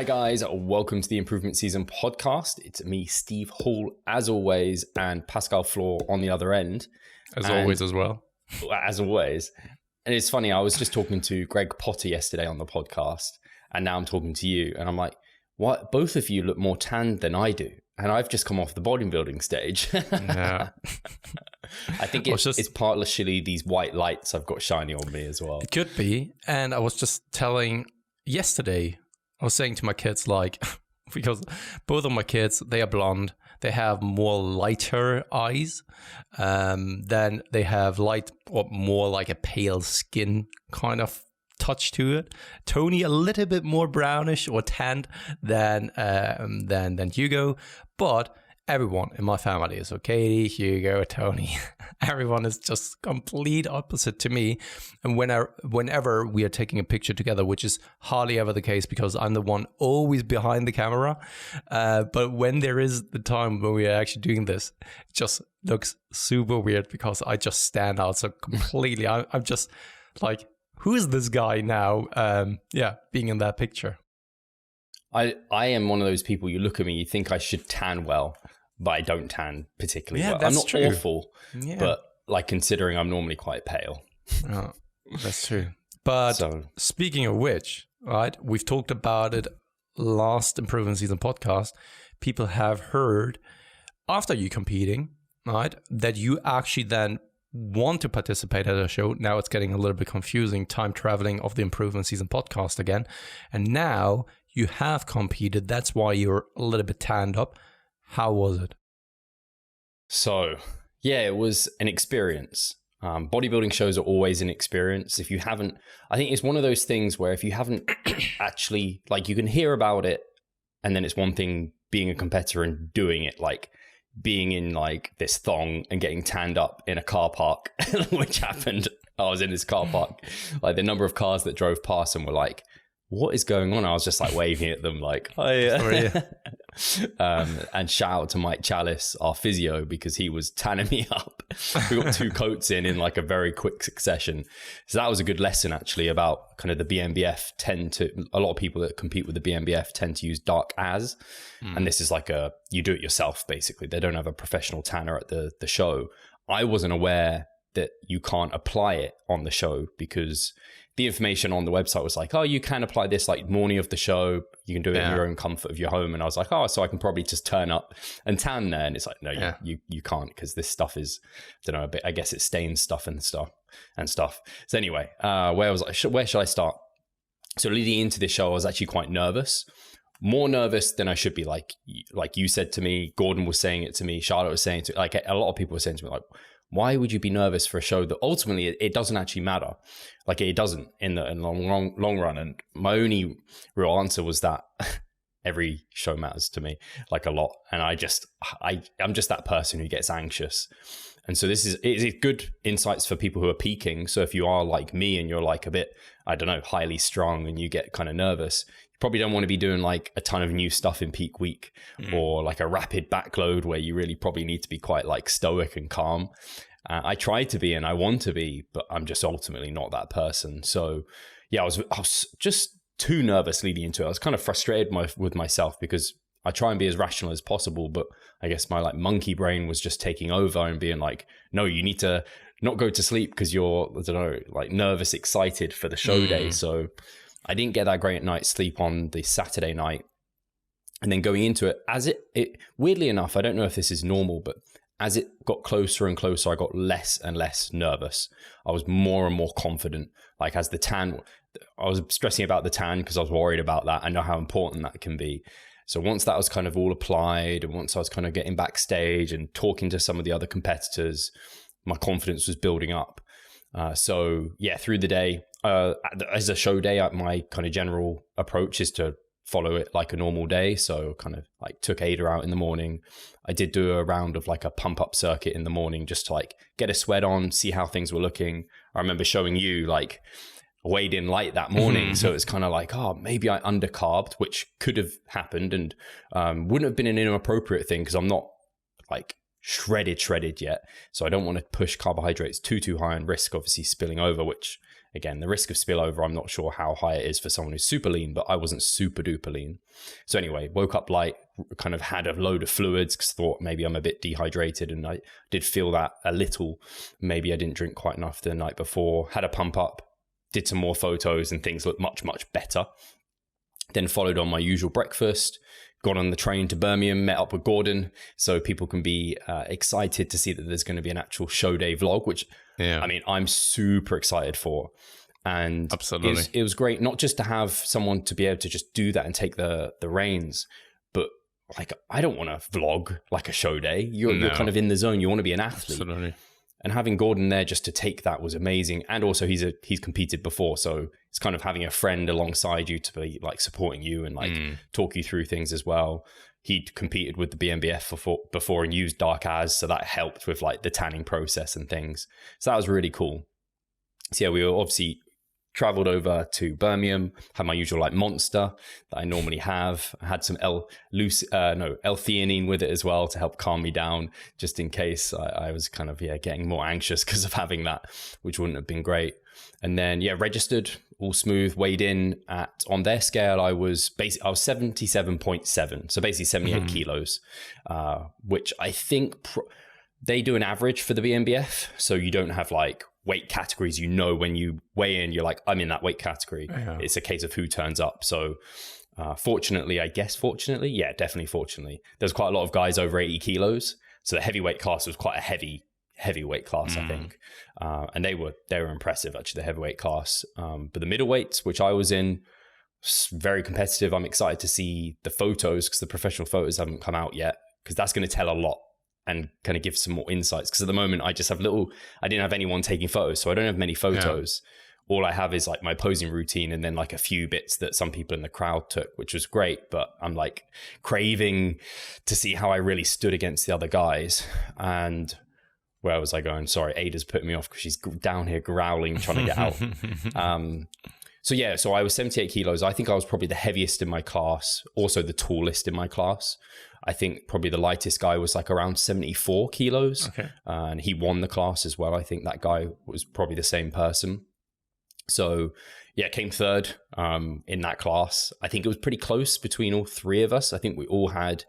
Hi guys, welcome to the Improvement Season podcast. It's me, Steve Hall, as always, and Pascal Floor on the other end. Always as well. As always. And it's funny, I was just talking to Greg Potter yesterday on the podcast, and now I'm talking to you, and I'm like, what? Both of you look more tanned than I do. And I've just come off the bodybuilding stage. Yeah. I think it's partially these white lights I've got shining on me as well. It could be. And I was just telling yesterday, I was saying to my kids, like, because both of my kids, they are blonde. They have more lighter eyes. Then they have light or more like a pale skin kind of touch to it. Tony a little bit more brownish or tanned than Hugo, but everyone in my family is okay. Hugo, Tony, everyone is just complete opposite to me. And whenever we are taking a picture together, which is hardly ever the case because I'm the one always behind the camera. But when there is the time when we are actually doing this, it just looks super weird because I just stand out so completely. I'm just like, who is this guy now? Being in that picture. I am one of those people, you look at me, you think I should tan well, but I don't tan particularly well. That's I'm not true. awful, but like considering I'm normally quite pale. Oh, that's true. But speaking of which, right, we've talked about it last Improvement Season podcast. People have heard after you competing, right, that you actually then want to participate at a show. Now it's getting a little bit confusing, time traveling of the Improvement Season podcast again. And now you have competed. That's why you're a little bit tanned up. How was it? So, yeah, it was an experience. Bodybuilding shows are always an experience. If you haven't, I think it's one of those things where if you haven't actually, like, you can hear about it and then it's one thing being a competitor and doing it, like being in like this thong and getting tanned up in a car park, which happened. I was in this car park, like the number of cars that drove past and were like, what is going on? I was just like waving at them like, hi. And shout out to Mike Chalice, our physio, because he was tanning me up. We got 2 coats in like a very quick succession. So that was a good lesson actually about kind of the BNBF a lot of people that compete with the BNBF tend to use dark as. And this is like you do it yourself basically. They don't have a professional tanner at the show. I wasn't aware that you can't apply it on the show because the information on the website was like, oh, you can apply this like morning of the show. You can do it in your own comfort of your home. And I was like, oh, so I can probably just turn up and tan there. And it's like, no, you can't because this stuff is, I don't know, a bit, I guess it stains stuff. So anyway, where should I start? So leading into this show, I was actually quite nervous, more nervous than I should be. Like you said to me, Gordon was saying it to me, Charlotte was saying to, like a lot of people were saying to me, like, why would you be nervous for a show that ultimately it doesn't actually matter? Like it doesn't in the long run. And my only real answer was that every show matters to me like a lot. And I'm just that person who gets anxious. And so it's good insights for people who are peaking. So if you are like me and you're like a bit, I don't know, highly strung and you get kind of nervous, you probably don't want to be doing like a ton of new stuff in peak week or like a rapid backload where you really probably need to be quite like stoic and calm. I try to be and I want to be, but I'm just ultimately not that person. So yeah, I was just too nervous leading into it. I was kind of frustrated with myself because I try and be as rational as possible, but I guess my like monkey brain was just taking over and being like, no, you need to not go to sleep because you're, I don't know, like nervous, excited for the show day. So I didn't get that great night's sleep on the Saturday night. And then going into it, as it weirdly enough, I don't know if this is normal, but as it got closer and closer, I got less and less nervous. I was more and more confident. Like as the tan, I was stressing about the tan because I was worried about that. I know how important that can be. So once that was kind of all applied and once I was kind of getting backstage and talking to some of the other competitors, my confidence was building up. So yeah, through the day, as a show day, my kind of general approach is to follow it like a normal day. So kind of like took Ada out in the morning. I did do a round of like a pump up circuit in the morning just to like get a sweat on, see how things were looking. I remember showing you like weighed in light that morning. So it's kind of like, oh, maybe I undercarbed, which could have happened and wouldn't have been an inappropriate thing because I'm not like shredded yet. So I don't want to push carbohydrates too high and risk obviously spilling over, which again, the risk of spillover, I'm not sure how high it is for someone who's super lean, but I wasn't super duper lean. So anyway, woke up light, kind of had a load of fluids because thought maybe I'm a bit dehydrated, and I did feel that a little. Maybe I didn't drink quite enough the night before, had a pump up, did some more photos, and things looked much, much better. Then followed on my usual breakfast, got on the train to Birmingham, met up with Gordon, so people can be excited to see that there's going to be an actual show day vlog, which I mean, I'm super excited for. And absolutely, it was great not just to have someone to be able to just do that and take the reins, but like, I don't want to vlog like a show day. You're kind of in the zone. You want to be an athlete. Absolutely. And having Gordon there just to take that was amazing. And also he's competed before, so it's kind of having a friend alongside you to be like supporting you and like talk you through things as well. He'd competed with the BNBF before and used Dark As, so that helped with like the tanning process and things. So that was really cool. So yeah, we were obviously traveled over to Birmingham, had my usual like Monster that I normally have. I had some L-theanine with it as well to help calm me down, just in case I was kind of getting more anxious because of having that, which wouldn't have been great. And then registered, all smooth, weighed in on their scale. I was 77.7, so basically 78 kilos, which I think they do an average for the BNBF, so you don't have like weight categories. When you weigh in, you're like, I'm in that weight category. It's a case of who turns up. So fortunately, definitely fortunately, there's quite a lot of guys over 80 kilos, so the heavyweight class was quite a heavyweight class, I think, and they were impressive, actually, the heavyweight class. But the middleweights, which I was in, very competitive. I'm excited to see the photos because the professional photos haven't come out yet, because that's going to tell a lot and kind of give some more insights. Because at the moment, I just have I didn't have anyone taking photos, so I don't have many photos. All I have is like my posing routine and then like a few bits that some people in the crowd took, which was great. But I'm like craving to see how I really stood against the other guys. And where was I going? Sorry, Ada's putting me off because she's down here growling, trying to get out. So I was 78 kilos. I think I was probably the heaviest in my class, also the tallest in my class. I think probably the lightest guy was like around 74 kilos. And he won the class as well. I think that guy was probably the same person. So came third in that class. I think it was pretty close between all three of us. I think we all had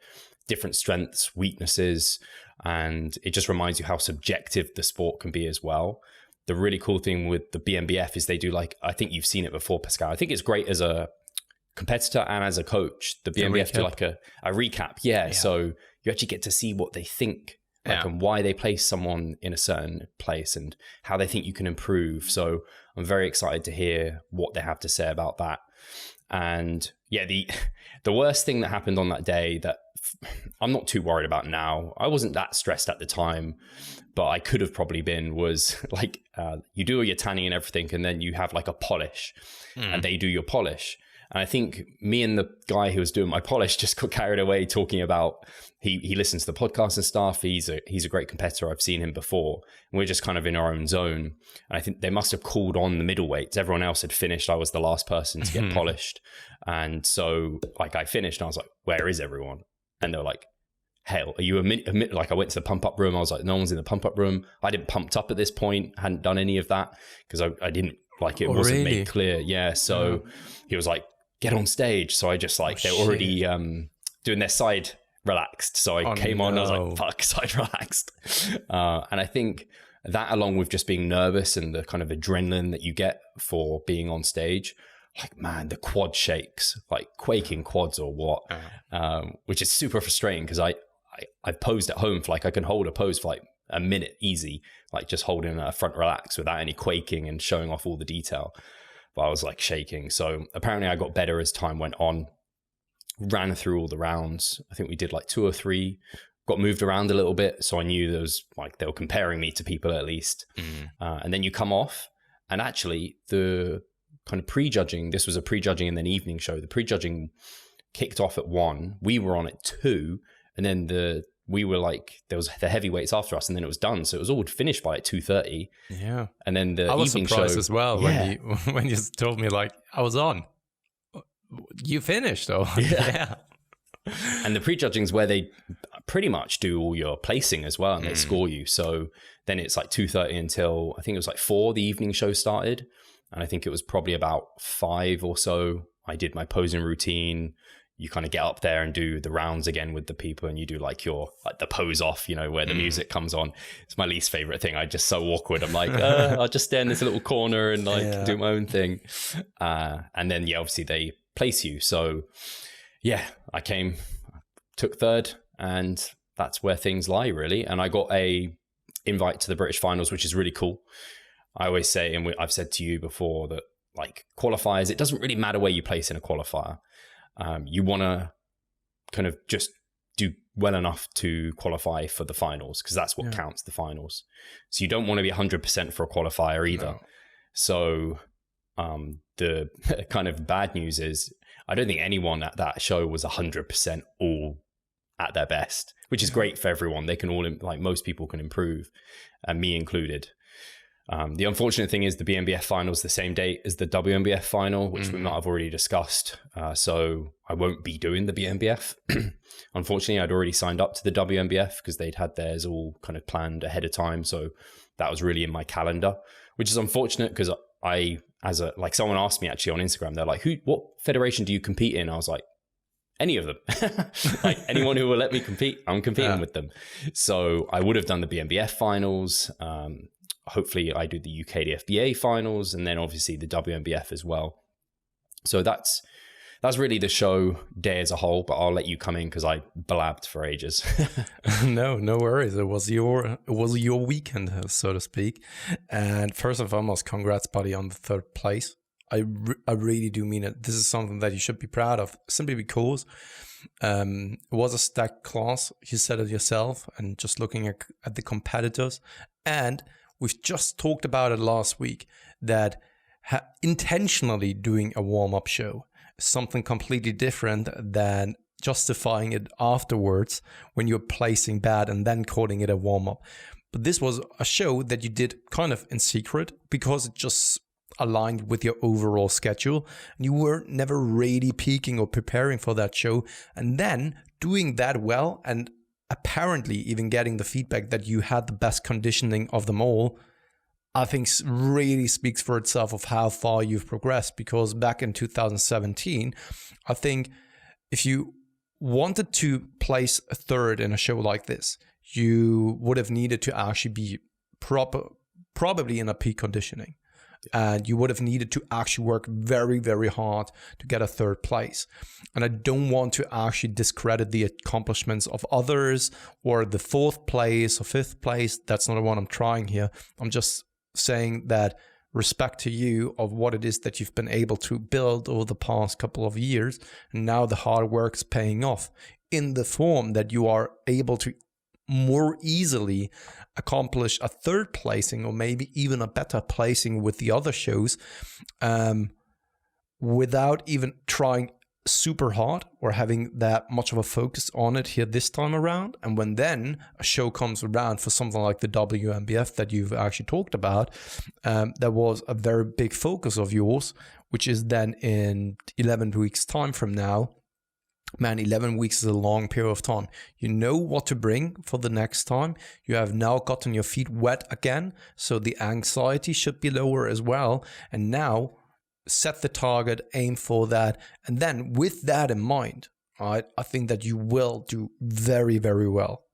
different strengths, weaknesses, and it just reminds you how subjective the sport can be as well. The really cool thing with the BNBF is they do like, I think you've seen it before, Pascal. I think it's great as a competitor and as a coach. The BNBF do like a recap. So you actually get to see what they think, and why they place someone in a certain place and how they think you can improve. So I'm very excited to hear what they have to say about that. And the worst thing that happened on that day that I'm not too worried about now, I wasn't that stressed at the time, but I could have probably been, was like you do all your tanning and everything, and then you have like a polish and they do your polish. And I think me and the guy who was doing my polish just got carried away talking about, he listens to the podcast and stuff. He's a great competitor. I've seen him before. And we're just kind of in our own zone. And I think they must have called on the middleweights. Everyone else had finished. I was the last person to get polished. And so like I finished and I was like, where is everyone? And they were like, hell, are you like I went to the pump up room. I was like, no one's in the pump up room. I didn't pumped up at this point. Hadn't done any of that because I didn't like it. Wasn't made clear. So he was like, get on stage. So I just like, they're already doing their side relaxed. So I came on, I was like, fuck, side relaxed. And I think that, along with just being nervous and the kind of adrenaline that you get for being on stage, like, man, the quad shakes, like quaking quads or what, which is super frustrating because I've posed at home for like, I can hold a pose for like a minute easy, like just holding a front relax without any quaking and showing off all the detail. But I was like shaking. So apparently I got better as time went on, ran through all the rounds. I think we did like 2 or 3, got moved around a little bit. So I knew there was like, they were comparing me to people at least. And then you come off, and actually the kind of prejudging, this was a prejudging and then evening show. The prejudging kicked off at 1. We were on at 2. And then we were like, there was the heavyweights after us, and then it was done. So it was all finished by like 2:30. Yeah. And then the evening show. I was surprised as well when you told me like I was on. You finished though. Yeah. And the prejudging is where they pretty much do all your placing as well, and they score you. So then it's like 2:30 until I think it was like 4, the evening show started. And I think it was probably about 5 or so. I did my posing routine. You kind of get up there and do the rounds again with the people, and you do like the pose off, where the music comes on. It's my least favorite thing. I'm just so awkward. I'm like, I'll just stay in this little corner and do my own thing. And then, obviously they place you. So I took third, and that's where things lie really. And I got a invite to the British finals, which is really cool. I always say, and I've said to you before, that like qualifiers, it doesn't really matter where you place in a qualifier. You want to kind of just do well enough to qualify for the finals, because that's what counts, the finals. So you don't want to be 100% for a qualifier either. No. So the kind of bad news is I don't think anyone at that show was 100% all at their best, which is great for everyone. They can all, like most people can improve, and me included. The unfortunate thing is the BNBF final is the same date as the WNBF final, which we might have already discussed. So I won't be doing the BNBF. Unfortunately, I'd already signed up to the WNBF because they'd had theirs all kind of planned ahead of time. So that was really in my calendar, which is unfortunate because someone asked me actually on Instagram, they're like, what federation do you compete in? I was like, any of them. Like anyone who will let me compete, I'm competing with them. So I would have done the BNBF finals. Hopefully I do the UKDFBA finals, and then obviously the WNBF as well. So that's really the show day as a whole, but I'll let you come in because I blabbed for ages. No worries. It was your weekend, so to speak. And first and foremost, congrats, buddy, on the 3rd place. I really do mean it. This is something that you should be proud of, simply because it was a stacked class. You said it yourself, and just looking at the competitors. And we've just talked about it last week, that intentionally doing a warm-up show is something completely different than justifying it afterwards when you're placing bad and then calling it a warm-up. But this was a show that you did kind of in secret because it just aligned with your overall schedule, and you were never really peaking or preparing for that show, and then doing that well, and apparently even getting the feedback that you had the best conditioning of them all, I think really speaks for itself of how far you've progressed. Because back in 2017, I think if you wanted to place a 3rd in a show like this, you would have needed to actually be probably in a peak conditioning. And you would have needed to actually work very, very hard to get a 3rd place. And I don't want to actually discredit the accomplishments of others or the 4th place or 5th place. That's not what I'm trying here. I'm just saying that respect to you of what it is that you've been able to build over the past couple of years. And now the hard work's paying off in the form that you are able to more easily accomplish a 3rd placing, or maybe even a better placing with the other shows, without even trying super hard or having that much of a focus on it here this time around. And when then a show comes around for something like the WNBF that you've actually talked about, that was a very big focus of yours, which is then in 11 weeks time from now. Man, 11 weeks is a long period of time. You know what to bring for the next time. You have now gotten your feet wet again, so the anxiety should be lower as well. And now set the target, aim for that. And then with that in mind, right, I think that you will do very, very well.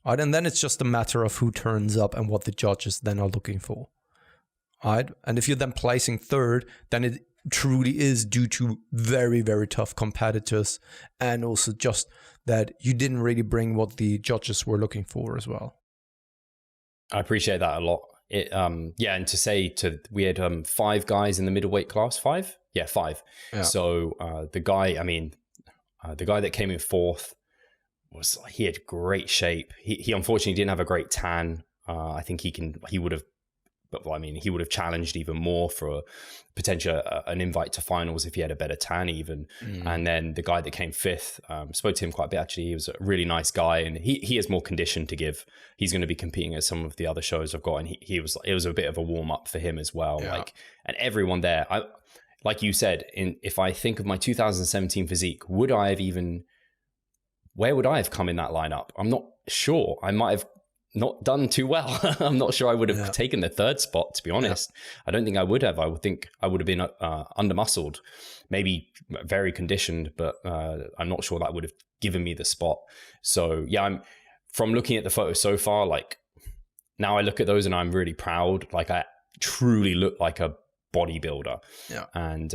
Right? And then it's just a matter of who turns up and what the judges then are looking for. Right? And if you're then placing 3rd, then it truly is due to very, very tough competitors, and also just that you didn't really bring what the judges were looking for as well. I appreciate that a lot. And to say we had 5 guys in the middleweight class. 5? Yeah, 5. Yeah. So the guy that came in 4th he had great shape. He unfortunately didn't have a great tan. I think he would have challenged even more for an invite to finals if he had a better tan even. And then the guy that came 5th, spoke to him quite a bit actually. He was a really nice guy, and he has more condition to give. He's going to be competing at some of the other shows I've got, and it was a bit of a warm up for him as well. Yeah. And everyone there, like you said, if I think of my 2017 physique, where would I have come in that lineup? I'm not sure. I might have not done too well. I'm not sure I would have taken the third spot, to be honest. I don't think I would have. I would think I would have been under muscled, maybe very conditioned, but I'm not sure that would have given me the spot. So yeah, I'm from looking at the photos so far, like now I look at those and I'm really proud. Like I truly look like a bodybuilder. Yeah. And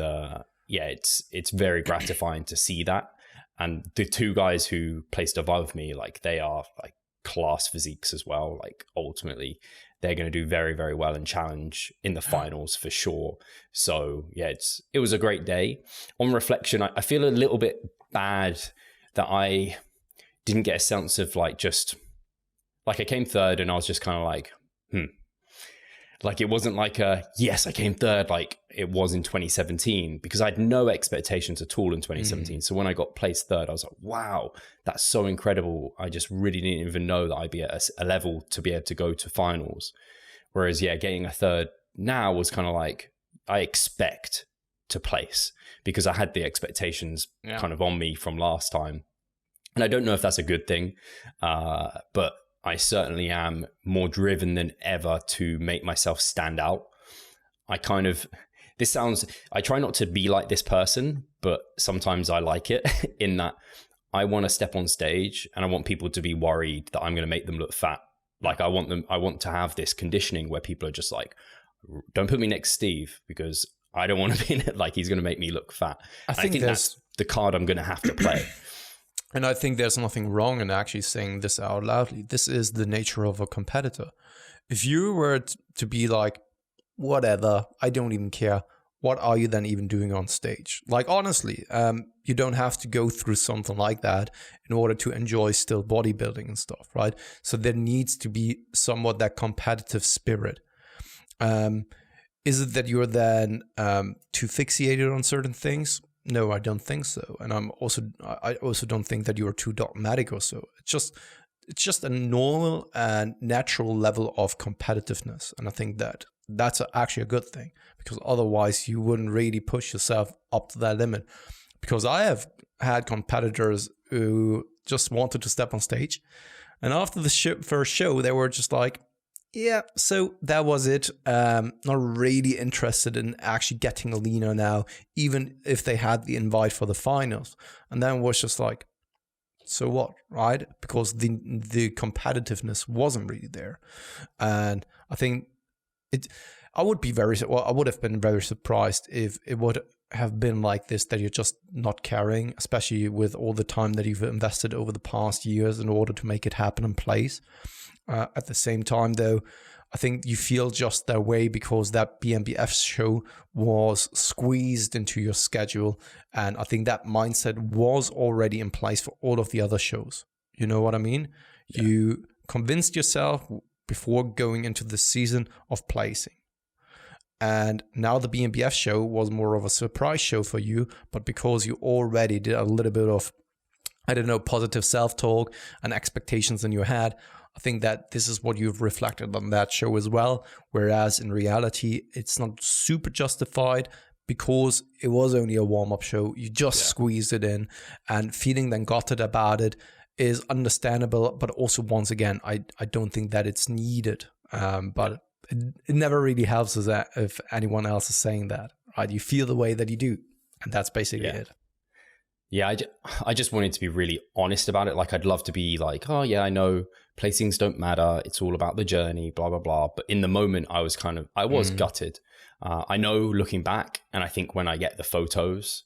yeah, it's very gratifying to see that. And the two guys who placed above me, like they are like class physiques as well. Like ultimately they're going to do very, very well and challenge in the finals for sure. So yeah, it was a great day. On reflection, I feel a little bit bad that I didn't get a sense of like, just like I came third and I was just kind of like, like it wasn't like yes, I came third like it was in 2017, because I had no expectations at all in 2017. So when I got placed third, I was like, wow, that's so incredible. I just really didn't even know that I'd be at a level to be able to go to finals. Whereas yeah, getting a third now was kind of like, I expect to place, because I had the expectations kind of on me from last time. And I don't know if that's a good thing, but I certainly am more driven than ever to make myself stand out. I try not to be like this person, but sometimes I like it in that I want to step on stage and I want people to be worried that I'm going to make them look fat. Like I want to have this conditioning where people are just like, don't put me next to Steve, because I don't want to be in it like he's going to make me look fat. I think that's the card I'm going to have to play. And I think there's nothing wrong in actually saying this out loudly. This is the nature of a competitor. If you were to be like, whatever, I don't even care, what are you then even doing on stage? Like, honestly, you don't have to go through something like that in order to enjoy still bodybuilding and stuff, right? So there needs to be somewhat that competitive spirit. Is it that you're then too fixated on certain things? No, I don't think so. And I also don't think that you are too dogmatic or so. It's just a normal and natural level of competitiveness. And I think that that's actually a good thing, because otherwise you wouldn't really push yourself up to that limit. Because I have had competitors who just wanted to step on stage, and after the first show, they were just like, yeah, so that was it. Not really interested in actually getting leaner now, even if they had the invite for the finals. And then it was just like, so what, right? Because the competitiveness wasn't really there. And I think I would have been very surprised if it would have been like this, that you're just not caring, especially with all the time that you've invested over the past years in order to make it happen in place. At the same time, though, I think you feel just that way because that BMBF show was squeezed into your schedule. And I think that mindset was already in place for all of the other shows. You know what I mean? Yeah. You convinced yourself before going into the season of placing. And now the BMBF show was more of a surprise show for you, but because you already did a little bit of, positive self-talk and expectations in your head, I think that this is what you've reflected on that show as well. Whereas in reality, it's not super justified because it was only a warm-up show. You just squeezed it in, and feeling then gutted about it is understandable. But also, once again, I don't think that it's needed. But it never really helps us if anyone else is saying that, right? You feel the way that you do, and that's basically it. Yeah, I just wanted to be really honest about it. Like, I'd love to be like, oh yeah, I know placings don't matter. It's all about the journey, blah, blah, blah. But in the moment, I was gutted. I know looking back, and I think when I get the photos,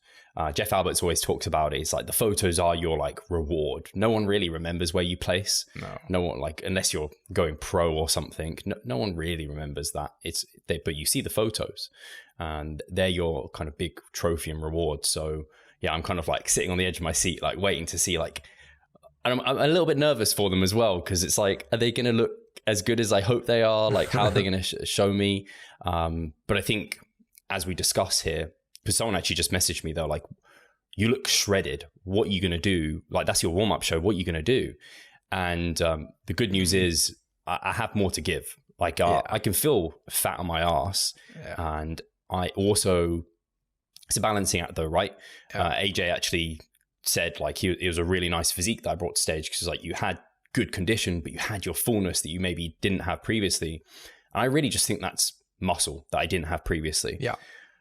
Jeff Alberts always talks about it. It's like the photos are your like reward. No one really remembers where you place. No one, like, unless you're going pro or something. No one really remembers that. But you see the photos, and they're your kind of big trophy and reward. So yeah, I'm kind of like sitting on the edge of my seat, like waiting to see, like, and I'm a little bit nervous for them as well, because it's like, are they going to look as good as I hope they are? Like, how are they going to show me? But I think, as we discuss here, because someone actually just messaged me, they're like, you look shredded. What are you going to do? Like, that's your warm-up show. What are you going to do? And the good news is I have more to give. Like, I can feel fat on my ass. Yeah. And I also, it's a balancing act though, right? Yeah. AJ actually said like it was a really nice physique that I brought to stage, because like you had good condition, but you had your fullness that you maybe didn't have previously. And I really just think that's muscle that I didn't have previously. Yeah.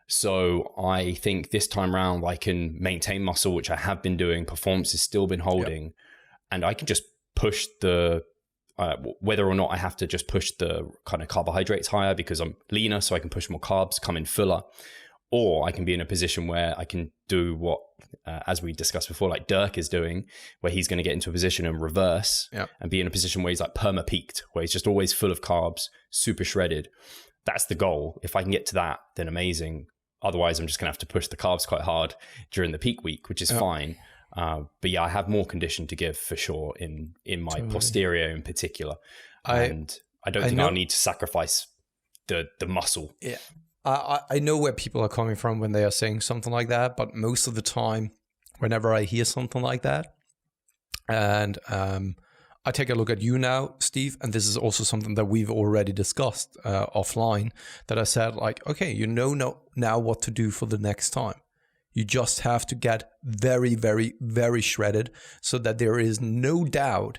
So I think this time around I can maintain muscle, which I have been doing. Performance has still been holding, and I can just push the whether or not I have to just push the kind of carbohydrates higher because I'm leaner, so I can push more carbs, come in fuller, or I can be in a position where I can do what, as we discussed before, like Dirk is doing, where he's going to get into a position and reverse and be in a position where he's like perma peaked, where he's just always full of carbs, super shredded. That's the goal. If I can get to that, then amazing. Otherwise, I'm just going to have to push the carbs quite hard during the peak week, which is fine. But yeah, I have more condition to give for sure in my posterior in particular. And I don't think I'll need to sacrifice the muscle. Yeah. I know where people are coming from when they are saying something like that, but most of the time, whenever I hear something like that, and I take a look at you now, Steve, and this is also something that we've already discussed offline, that I said like, okay, you know now what to do for the next time. You just have to get very, very, very shredded so that there is no doubt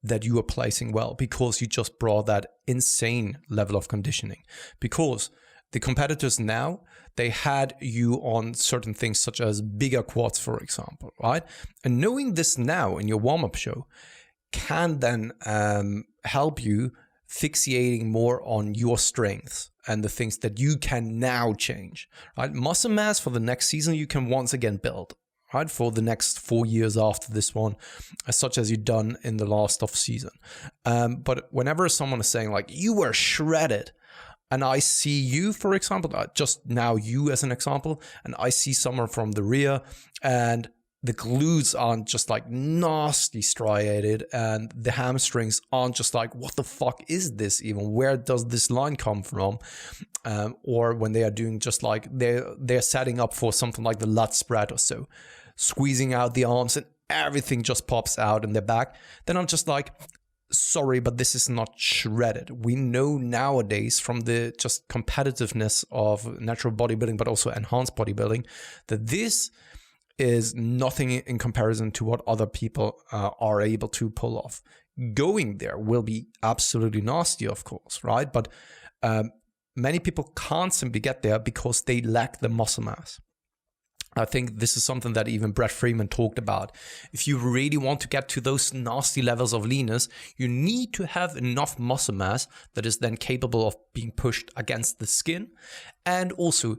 that you are placing well, because you just brought that insane level of conditioning. Because the competitors now, they had you on certain things such as bigger quads, for example, right? And knowing this now in your warm-up show can then help you fixating more on your strengths and the things that you can now change, right? Muscle mass for the next season, you can once again build, right? For the next 4 years after this one, as such as you've done in the last off season. But whenever someone is saying like, you were shredded, and I see you, for example, just now you as an example, and I see someone from the rear and the glutes aren't just like nasty striated, and the hamstrings aren't just like, what the fuck is this even? Where does this line come from? Or when they are doing just like they're setting up for something like the lat spread or so, squeezing out the arms and everything just pops out in their back. Then I'm just like, sorry, but this is not shredded. We know nowadays from the just competitiveness of natural bodybuilding, but also enhanced bodybuilding, that this is nothing in comparison to what other people are able to pull off. Going there will be absolutely nasty, of course, right? But many people can't simply get there because they lack the muscle mass. I think this is something that even Brett Freeman talked about. If you really want to get to those nasty levels of leanness, you need to have enough muscle mass that is then capable of being pushed against the skin. And also,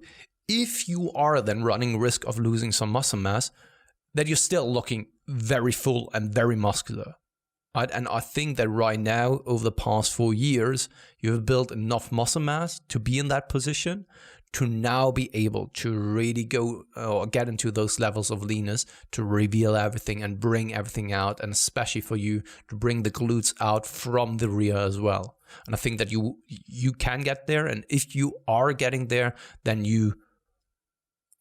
if you are then running risk of losing some muscle mass, that you're still looking very full and very muscular. Right? And I think that right now, over the past 4 years, you have built enough muscle mass to be in that position to now be able to really go or get into those levels of leanness, to reveal everything and bring everything out, and especially for you to bring the glutes out from the rear as well. And I think that you can get there, and if you are getting there, then you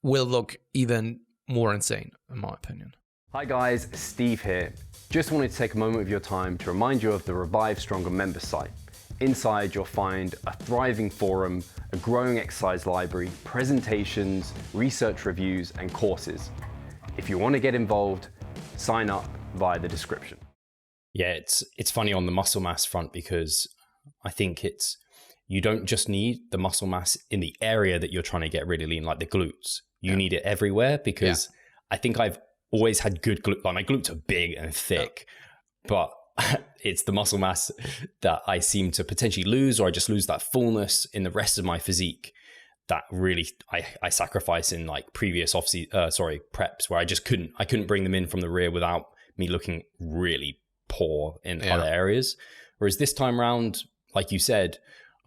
will look even more insane, in my opinion. Hi guys, Steve here. Just wanted to take a moment of your time to remind you of the Revive Stronger member site. Inside you'll find a thriving forum, a growing exercise library, presentations, research reviews, and courses. If you want to get involved, sign up via the description. Yeah, it's funny on the muscle mass front, because I think you don't just need the muscle mass in the area that you're trying to get really lean, like the glutes. You need it everywhere, because I think I've always had good glutes. Like my glutes are big and thick, but it's the muscle mass that I seem to potentially lose, or I just lose that fullness in the rest of my physique that really I sacrifice in like previous preps, where I couldn't bring them in from the rear without me looking really poor in other areas. Whereas this time around, like you said,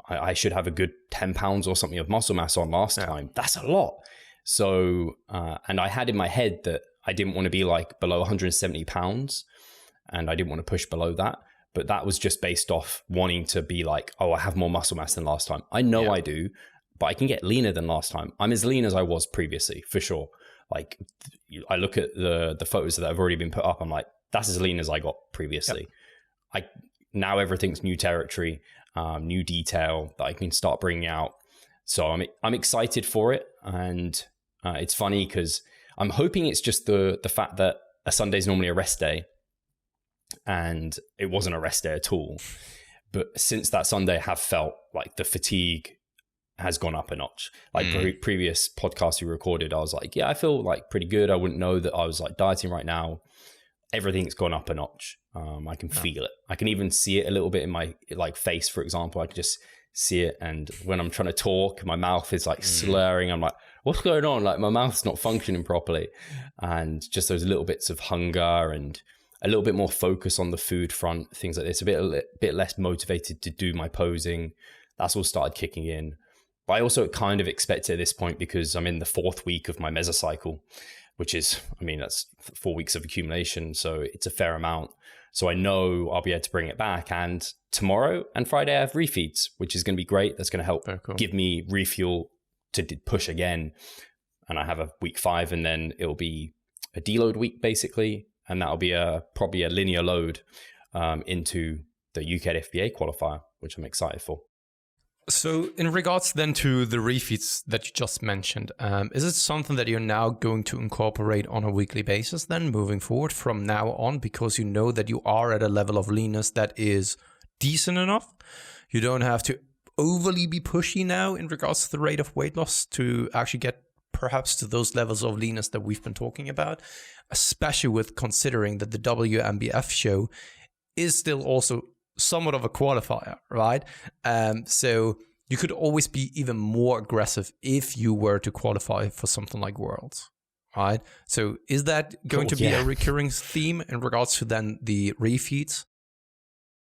I should have a good 10 pounds or something of muscle mass on last time. That's a lot. So, and I had in my head that I didn't want to be like below 170 pounds, and I didn't want to push below that. But that was just based off wanting to be like, oh, I have more muscle mass than last time. I know I do, but I can get leaner than last time. I'm as lean as I was previously, for sure. Like I look at the photos that have already been put up, I'm like, that's as lean as I got previously. Now everything's new territory, new detail that I can start bringing out. So I'm excited for it. And it's funny because I'm hoping it's just the fact that a Sunday is normally a rest day. and it wasn't a rest day at all. But since that Sunday, I have felt like the fatigue has gone up a notch. Like previous podcasts we recorded, I was like, yeah, I feel like pretty good. I wouldn't know that I was like dieting right now. Everything's gone up a notch. I can feel it. I can even see it a little bit in my like face, for example. I can just see it. And when I'm trying to talk, my mouth is like slurring. I'm like, what's going on? Like my mouth's not functioning properly. And just those little bits of hunger and a little bit more focus on the food front, things like this, a bit less motivated to do my posing. That's all started kicking in. But I also kind of expect it at this point because I'm in the 4th week of my mesocycle, which is, I mean, that's 4 weeks of accumulation. So it's a fair amount. So I know I'll be able to bring it back. And tomorrow and Friday, I have refeeds, which is going to be great. That's going to help give me refuel to push again. And I have a week 5, and then it'll be a deload week, basically. And that'll be probably a linear load into the UK FBA qualifier, which I'm excited for. So in regards then to the refeeds that you just mentioned, is it something that you're now going to incorporate on a weekly basis then moving forward from now on, because you know that you are at a level of leanness that is decent enough? You don't have to overly be pushy now in regards to the rate of weight loss to actually get perhaps to those levels of leanness that we've been talking about, especially with considering that the WMBF show is still also somewhat of a qualifier, right? So you could always be even more aggressive if you were to qualify for something like Worlds, right? So is that going to be a recurring theme in regards to then the refeeds?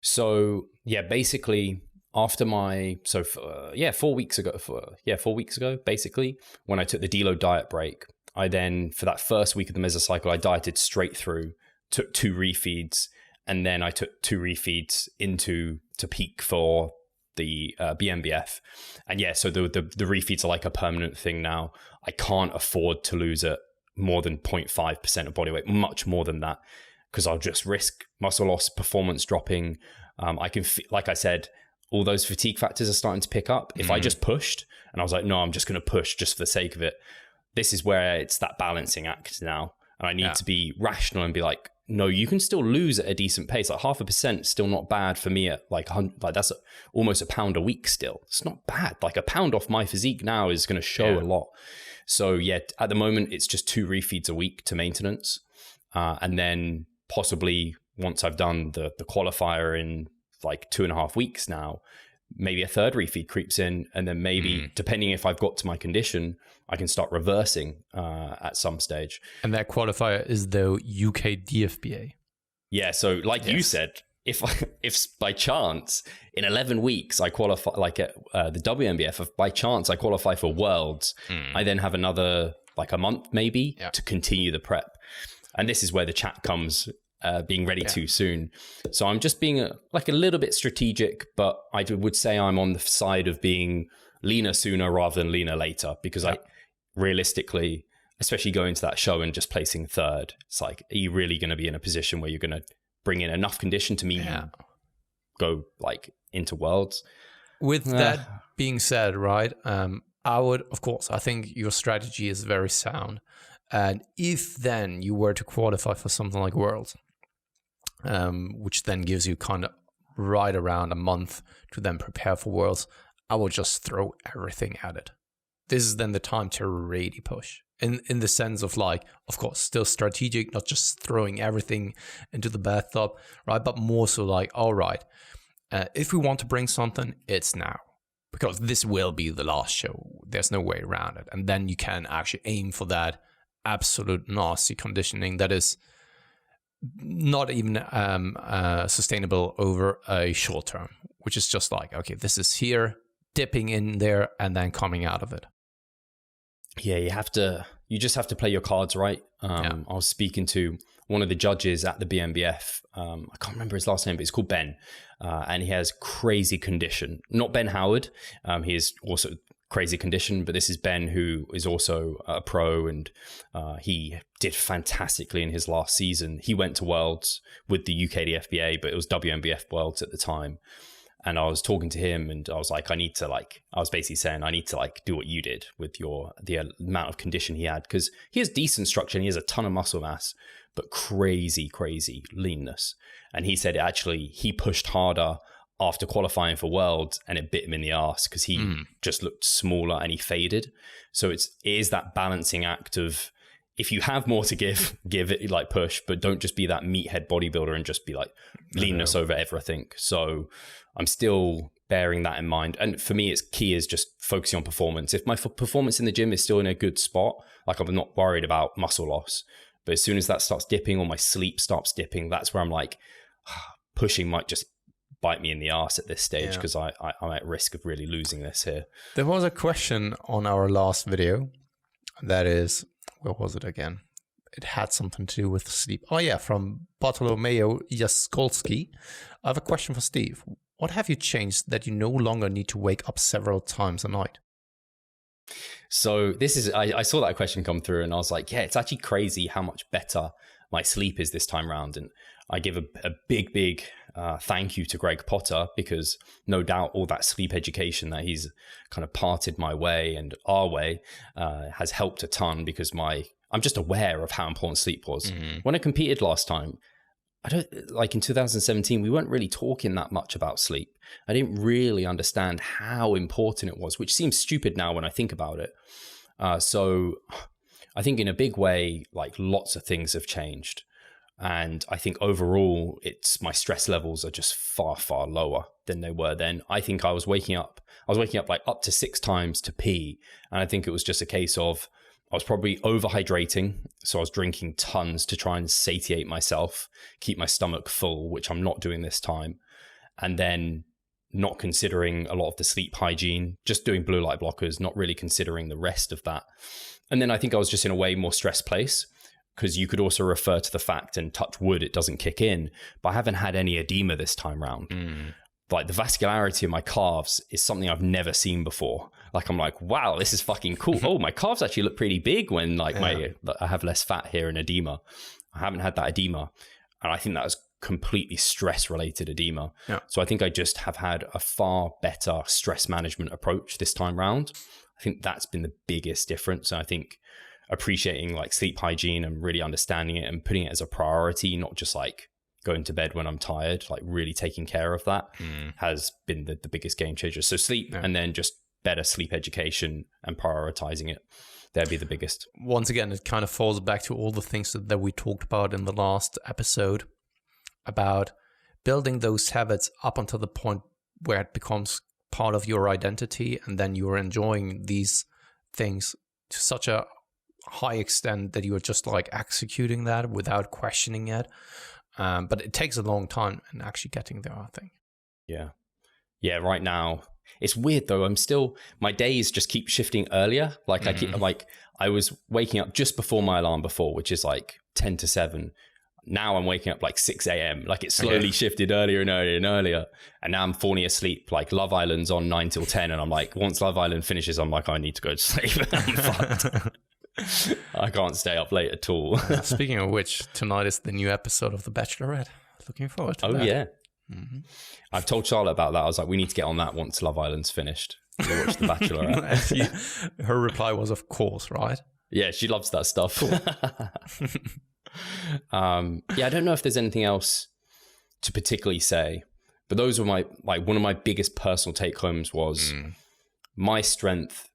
So yeah, basically after my 4 weeks ago, basically when I took the deload diet break, I then for that first week of the mesocycle, I dieted straight through, took 2 refeeds. And then I took 2 refeeds to peak for the BMBF. And yeah, so the refeeds are like a permanent thing now. I can't afford to lose it more than 0.5% of body weight, much more than that, because I'll just risk muscle loss, performance dropping. I can, like I said, all those fatigue factors are starting to pick up. If I just pushed and I was like, no, I'm just going to push just for the sake of it. This is where it's that balancing act now. And I need to be rational and be like, no, you can still lose at a decent pace. Like 0.5% is still not bad for me at like that's almost a pound a week still. It's not bad. Like a pound off my physique now is going to show a lot. So yeah, at the moment, it's just 2 refeeds a week to maintenance. And then possibly once I've done the qualifier in like 2.5 weeks now, maybe a 3rd refeed creeps in. And then maybe depending if I've got to my condition, I can start reversing at some stage. And that qualifier is the UK DFBA. Yeah. So like you said, if by chance in 11 weeks I qualify, like at the WMBF, if by chance I qualify for Worlds, I then have another like a month maybe to continue the prep. And this is where the chat comes, being ready too soon. So I'm just being a little bit strategic, but I would say I'm on the side of being leaner sooner rather than leaner later, because I realistically, especially going to that show and just placing 3rd, it's like, are you really going to be in a position where you're going to bring in enough condition to meet you go like into Worlds? With that being said, right, I think your strategy is very sound. And if then you were to qualify for something like Worlds, which then gives you kind of right around a month to then prepare for Worlds, I will just throw everything at it. This is then the time to really push in the sense of like, of course, still strategic, not just throwing everything into the bathtub, right? But more so like, all right, if we want to bring something, it's now, because this will be the last show. There's no way around it. And then you can actually aim for that absolute nasty conditioning that is not even sustainable over a short term, which is just like, okay, this is here, dipping in there and then coming out of it. Yeah, you just have to play your cards right. I was speaking to one of the judges at the BMBF. I can't remember his last name, but he's called Ben. And he has crazy condition. Not Ben Howard. He is also crazy condition, but this is Ben, who is also a pro, and he did fantastically in his last season. He went to Worlds with the UKDFBA, but it was WMBF Worlds at the time. And I was talking to him and I was like, I was basically saying, I need to like do what you did with the amount of condition he had, because he has decent structure and he has a ton of muscle mass, but crazy leanness. And he said actually he pushed harder after qualifying for Worlds, and it bit him in the ass because he just looked smaller and he faded. So it is that balancing act of, if you have more to give it, like push, but don't just be that meathead bodybuilder and just be like leanness over everything. So I'm still bearing that in mind. And for me, it's key is just focusing on performance. If my performance in the gym is still in a good spot, like I'm not worried about muscle loss. But as soon as that starts dipping or my sleep starts dipping, that's where I'm like, pushing might just bite me in the ass at this stage, because I'm at risk of really losing this here. There was a question on our last video that is, where was it again? It had something to do with sleep. Oh yeah, from Bartolomeo Jaskolski. I have a question for Steve. What have you changed that you no longer need to wake up several times a night? So this is, I saw that question come through and I was like, yeah, it's actually crazy how much better my sleep is this time around. And I give a big thank you to Greg Potter, because no doubt all that sleep education that he's kind of parted my way and our way has helped a ton, because I'm just aware of how important sleep was. When I competed last time, in 2017, we weren't really talking that much about sleep. I didn't really understand how important it was, which seems stupid now when I think about it. So I think in a big way, like lots of things have changed. And I think overall, my stress levels are just far lower than they were then. I think I was waking up like up to 6 times to pee. And I think it was just a case of, I was probably overhydrating. So I was drinking tons to try and satiate myself, keep my stomach full, which I'm not doing this time. And then not considering a lot of the sleep hygiene, just doing blue light blockers, not really considering the rest of that. And then I think I was just in a way more stressed place, because you could also refer to the fact, and touch wood, it doesn't kick in, but I haven't had any edema this time round. Like the vascularity of my calves is something I've never seen before. Like I'm like, wow, this is fucking cool. Oh, my calves actually look pretty big when I have less fat here and edema. I haven't had that edema. And I think that was completely stress related edema. So I think I just have had a far better stress management approach this time round. I think that's been the biggest difference. And I think appreciating like sleep hygiene and really understanding it and putting it as a priority, not just like going to bed when I'm tired, like really taking care of that has been the biggest game changer. So sleep, and then just better sleep education and prioritizing it. That'd be the biggest. Once again, it kind of falls back to all the things that we talked about in the last episode about building those habits up until the point where it becomes part of your identity, and then you're enjoying these things to such a high extent that you're just like executing that without questioning it. But it takes a long time in actually getting there, I think. Yeah. Right now, it's weird though. My days just keep shifting earlier. Like I was waking up just before my alarm before, which is like 10 to 7. Now I'm waking up like 6 a.m. Like it slowly shifted earlier and earlier and earlier. And now I'm falling asleep. Like Love Island's on 9 till 10. And I'm like, once Love Island finishes, I'm like, I need to go to sleep. I'm fucked. I can't stay up late at all. Speaking of which, tonight is the new episode of The Bachelorette. Looking forward to that. Oh, yeah. I've told Charlotte about that. I was like, we need to get on that once Love Island's finished. We'll watch The Bachelorette. Her reply was, of course, right? Yeah, she loves that stuff. Cool. I don't know if there's anything else to particularly say, but those were one of my biggest personal take homes was my strength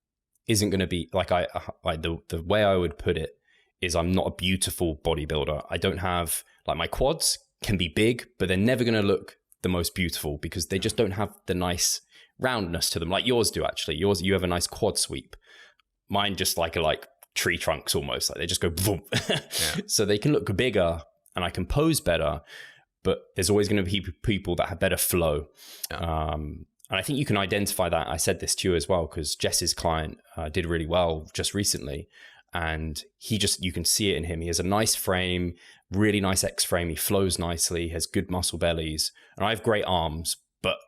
isn't going to be the way I would put it is I'm not a beautiful bodybuilder. I don't have my quads can be big, but they're never going to look the most beautiful because they just don't have the nice roundness to them. Like yours do actually. You have a nice quad sweep. Mine just like tree trunks almost. Like they just go boom. So they can look bigger and I can pose better, but there's always going to be people that have better flow. And I think you can identify that. I said this to you as well, because Jess's client did really well just recently. And you can see it in him. He has a nice frame, really nice X frame. He flows nicely, has good muscle bellies. And I have great arms, but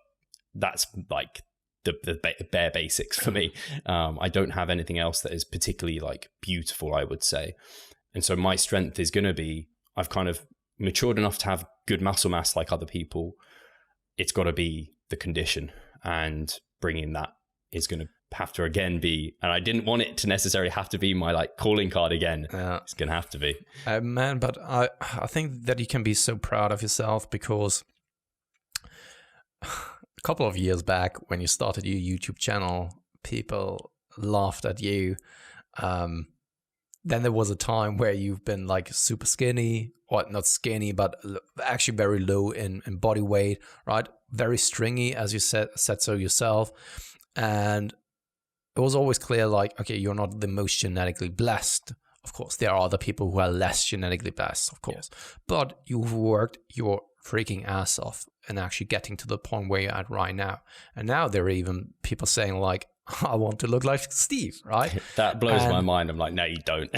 that's like the bare basics for me. I don't have anything else that is particularly beautiful, I would say. And so my strength is going to be, I've kind of matured enough to have good muscle mass like other people. It's got to be the condition. And bringing that is going to have to again be, and I didn't want it to necessarily have to be my like calling card again. It's gonna have to be. Man, but I think that you can be so proud of yourself, because a couple of years back when you started your YouTube channel, people laughed at you. Then there was a time where you've been like super skinny, or not skinny, but actually very low in body weight, right? Very stringy, as you said so yourself. And it was always clear, like, okay, you're not the most genetically blessed. Of course, there are other people who are less genetically blessed, of course. Yes. But you've worked your freaking ass off and actually getting to the point where you're at right now. And now there are even people saying like, I want to look like Steve, right? That blows my mind. I'm like, no, you don't.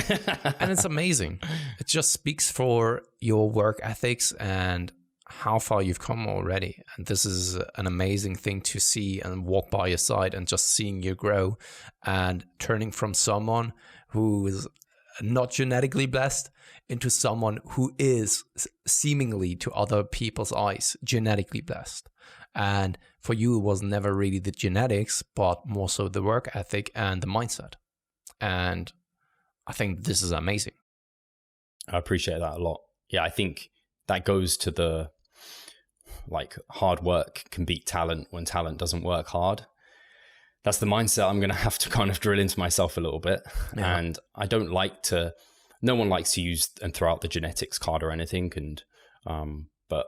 And it's amazing. It just speaks for your work ethics and how far you've come already. And this is an amazing thing to see and walk by your side and just seeing you grow and turning from someone who is not genetically blessed into someone who is seemingly to other people's eyes genetically blessed. And for you, it was never really the genetics, but more so the work ethic and the mindset. And I think this is amazing. I appreciate that a lot. Yeah, I think that goes to the like hard work can beat talent when talent doesn't work hard. That's the mindset I'm going to have to kind of drill into myself a little bit. Yeah. And I don't like to, no one likes to use and throw out the genetics card or anything. And, but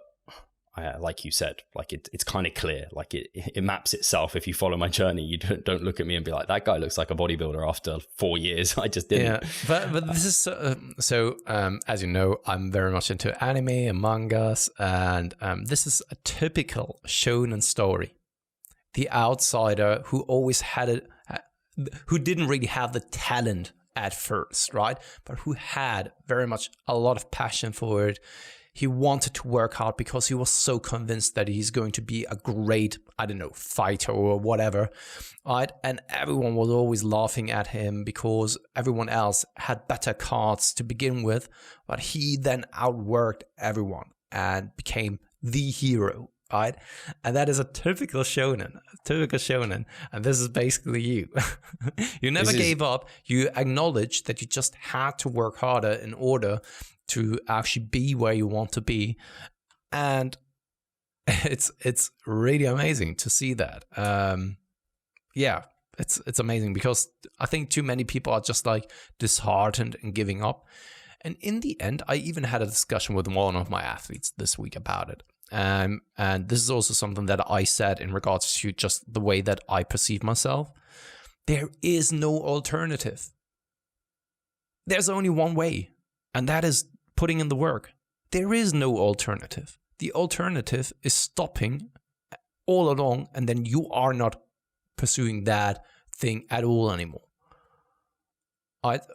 like you said, like it's kind of clear, like it maps itself. If you follow my journey, you don't look at me and be like, that guy looks like a bodybuilder after 4 years. I just didn't. Yeah, but this is so as you know, I'm very much into anime and mangas, and this is a typical shonen story. The outsider who always had it, who didn't really have the talent at first, right? But who had very much a lot of passion for it. He wanted to work hard because he was so convinced that he's going to be a great, I don't know, fighter or whatever, right? And everyone was always laughing at him because everyone else had better cards to begin with, but he then outworked everyone and became the hero, right? And that is a typical shonen, and this is basically you. You never gave up. You acknowledged that you just had to work harder in order to actually be where you want to be. And it's really amazing to see that. Yeah, it's amazing, because I think too many people are just like disheartened and giving up. And in the end, I even had a discussion with one of my athletes this week about it. And this is also something that I said in regards to just the way that I perceive myself. There is no alternative. There's only one way, and that is putting in the work. There is no alternative. The alternative is stopping all along, and then you are not pursuing that thing at all anymore.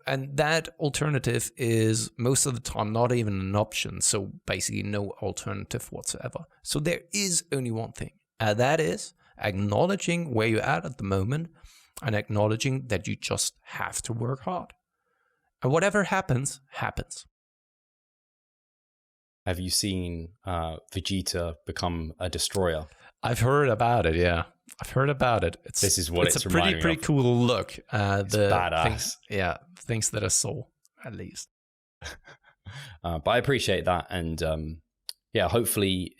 And that alternative is most of the time not even an option, so basically no alternative whatsoever. So there is only one thing, and that is acknowledging where you're at the moment and acknowledging that you just have to work hard. And whatever happens, happens. Have you seen Vegeta become a destroyer? I've heard about it, yeah. I've heard about it. This is what it's reminding me of. It's a pretty cool look. It's badass. Things that I saw, at least. But I appreciate that. And hopefully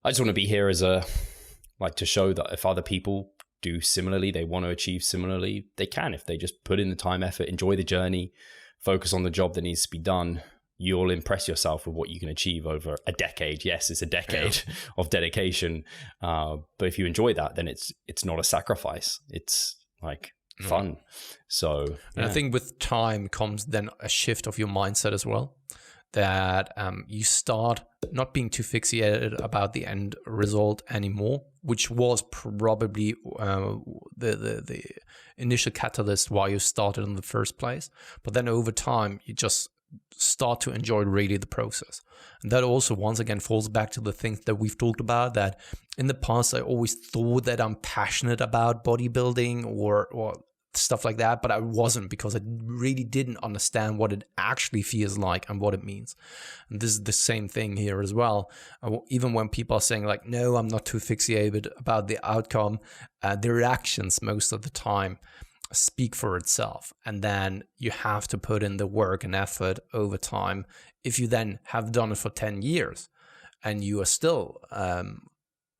I just want to be here as to show that if other people do similarly, they want to achieve similarly, they can. If they just put in the time, effort, enjoy the journey, focus on the job that needs to be done, you'll impress yourself with what you can achieve over a decade. Yes, it's a decade of dedication. But if you enjoy that, then it's not a sacrifice. It's like fun. So and I think with time comes then a shift of your mindset as well, that you start not being too fixated about the end result anymore, which was probably the initial catalyst why you started in the first place. But then over time, you just start to enjoy really the process. And that also once again falls back to the things that we've talked about, that in the past I always thought that I'm passionate about bodybuilding or stuff like that, but I wasn't, because I really didn't understand what it actually feels like and what it means. And this is the same thing here as well. Even when people are saying like, no, I'm not too fixated about the outcome, the reactions most of the time speak for itself. And then you have to put in the work and effort over time. If you then have done it for 10 years and you are still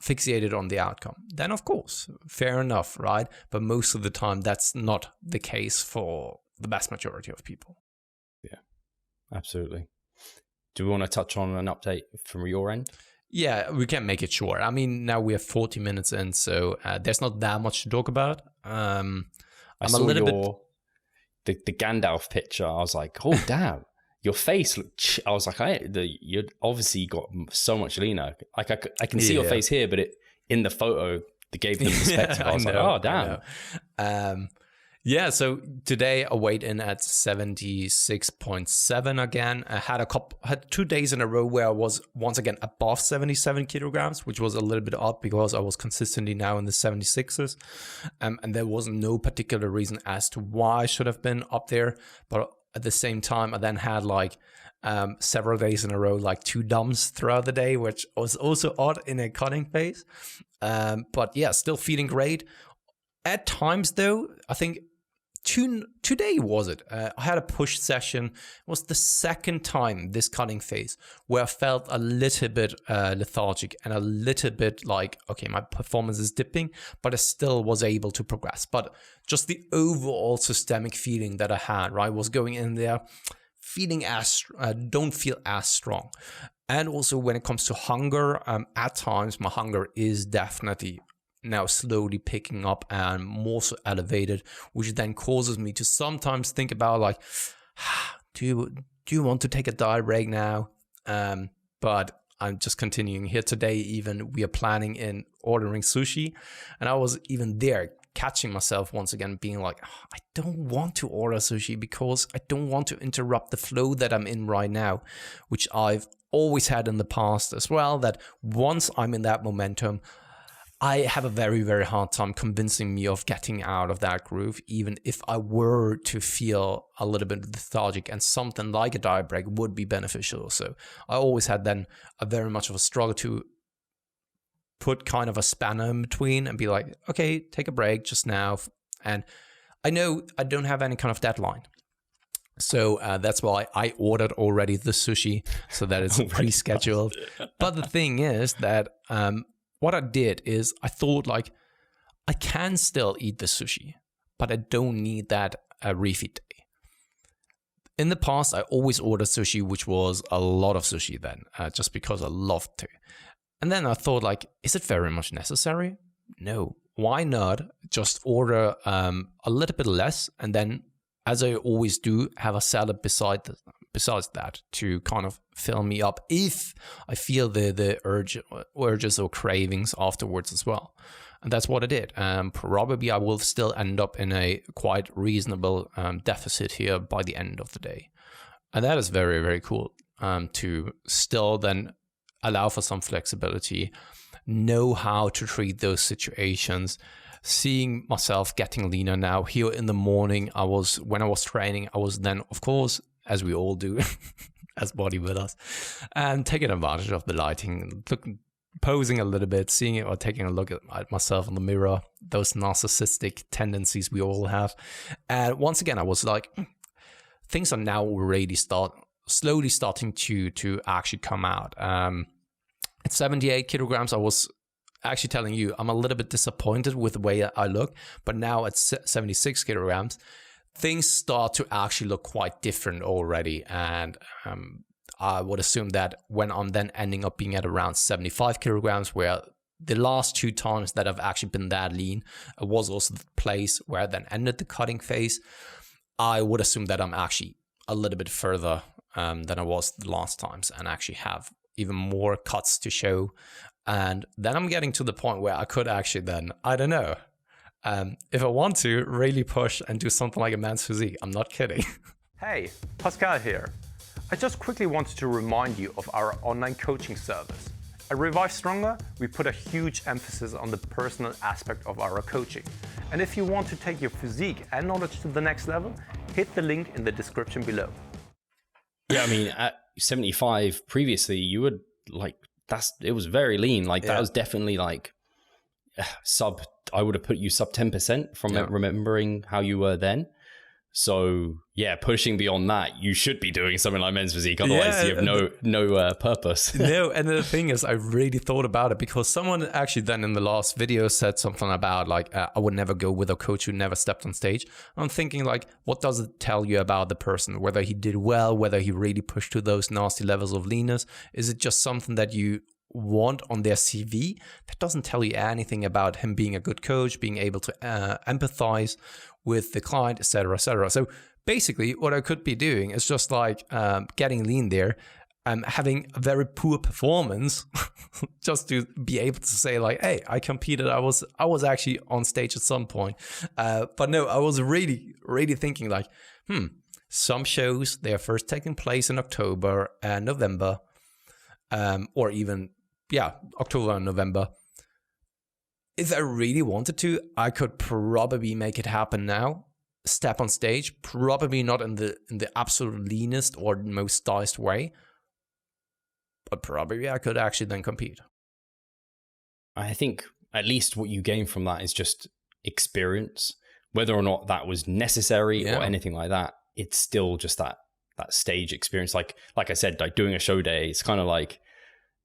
fixated on the outcome, then of course, fair enough, right? But most of the time, that's not the case for the vast majority of people. Yeah, absolutely. Do we want to touch on an update from your end? Yeah, we can make it short. I mean, now we have 40 minutes in, so there's not that much to talk about. I'm a little bit... The Gandalf picture, I was like, oh, damn. Your face looked... I was like, you obviously got so much leaner. Like, I can see your face here, but in the photo, they gave the perspective. I was like, oh, damn. Yeah, so today I weighed in at 76.7 again. I had 2 days in a row where I was once again above 77 kilograms, which was a little bit odd because I was consistently now in the 76s. And there was no particular reason as to why I should have been up there. But at the same time, I then had like several days in a row, like 2 dumps throughout the day, which was also odd in a cutting phase. But yeah, still feeling great. At times though, I think today was it? I had a push session. It was the second time this cutting phase where I felt a little bit lethargic and a little bit like, okay, my performance is dipping, but I still was able to progress. But just the overall systemic feeling that I had, right, was going in there, feeling don't feel as strong. And also when it comes to hunger, at times my hunger is definitely now slowly picking up and more so elevated, which then causes me to sometimes think about like, do you want to take a diet break now? But I'm just continuing here today. Even we are planning in ordering sushi, and I was even there catching myself once again being like, I don't want to order sushi because I don't want to interrupt the flow that I'm in right now, which I've always had in the past as well, that once I'm in that momentum, I have a very, very hard time convincing me of getting out of that groove, even if I were to feel a little bit lethargic, and something like a diet break would be beneficial. So I always had then a very much of a struggle to put kind of a spanner in between and be like, okay, take a break just now. And I know I don't have any kind of deadline. So that's why I ordered already the sushi so that it's pre-scheduled. But the thing is that what I did is I thought like, I can still eat the sushi, but I don't need that refeed day. In the past, I always ordered sushi, which was a lot of sushi then, just because I loved to. And then I thought like, is it very much necessary? No. Why not just order a little bit less, and then, as I always do, have a salad besides that to kind of fill me up if I feel the urges or cravings afterwards as well. And that's what I did. Probably I will still end up in a quite reasonable deficit here by the end of the day. And that is very, very cool to still then allow for some flexibility, know how to treat those situations. Seeing myself getting leaner now here in the morning, when I was training, I was then, of course, as we all do as bodybuilders, and taking advantage of the lighting, posing a little bit, seeing it, or taking a look at myself in the mirror, those narcissistic tendencies we all have. And once again, I was like, things are now already slowly starting to actually come out. At 78 kilograms, I was actually telling you, I'm a little bit disappointed with the way I look, but now at 76 kilograms, things start to actually look quite different already. And I would assume that when I'm then ending up being at around 75 kilograms, where the last 2 times that I've actually been that lean, it was also the place where I then ended the cutting phase, I would assume that I'm actually a little bit further than I was the last times, and actually have even more cuts to show. And then I'm getting to the point where I could actually then, I don't know, if I want to really push and do something like a man's physique. I'm not kidding. Hey, Pascal here. I just quickly wanted to remind you of our online coaching service. At Revive Stronger, we put a huge emphasis on the personal aspect of our coaching. And if you want to take your physique and knowledge to the next level, hit the link in the description below. Yeah, I mean, at 75 previously, you would like, it was very lean. Like that was definitely like I would have put you sub 10% from remembering how you were then. So yeah, pushing beyond that, you should be doing something like men's physique. Otherwise, you have no purpose. No, and the thing is, I really thought about it because someone actually then in the last video said something about like, I would never go with a coach who never stepped on stage. I'm thinking like, what does it tell you about the person? Whether he did well, whether he really pushed to those nasty levels of leanness? Is it just something that you want on their CV? That doesn't tell you anything about him being a good coach, being able to empathize with the client, etc., etc. So basically, what I could be doing is just like getting lean there, having a very poor performance, just to be able to say like, "Hey, I competed. I was actually on stage at some point." But no, I was really thinking like, some shows they are first taking place in October and November, or even October and November. If I really wanted to, I could probably make it happen now. Step on stage, probably not in the absolute leanest or most stylized way, but probably I could actually then compete. I think at least what you gain from that is just experience. Whether or not that was necessary or anything like that, it's still just that stage experience. Like I said, like doing a show day, it's kind of like,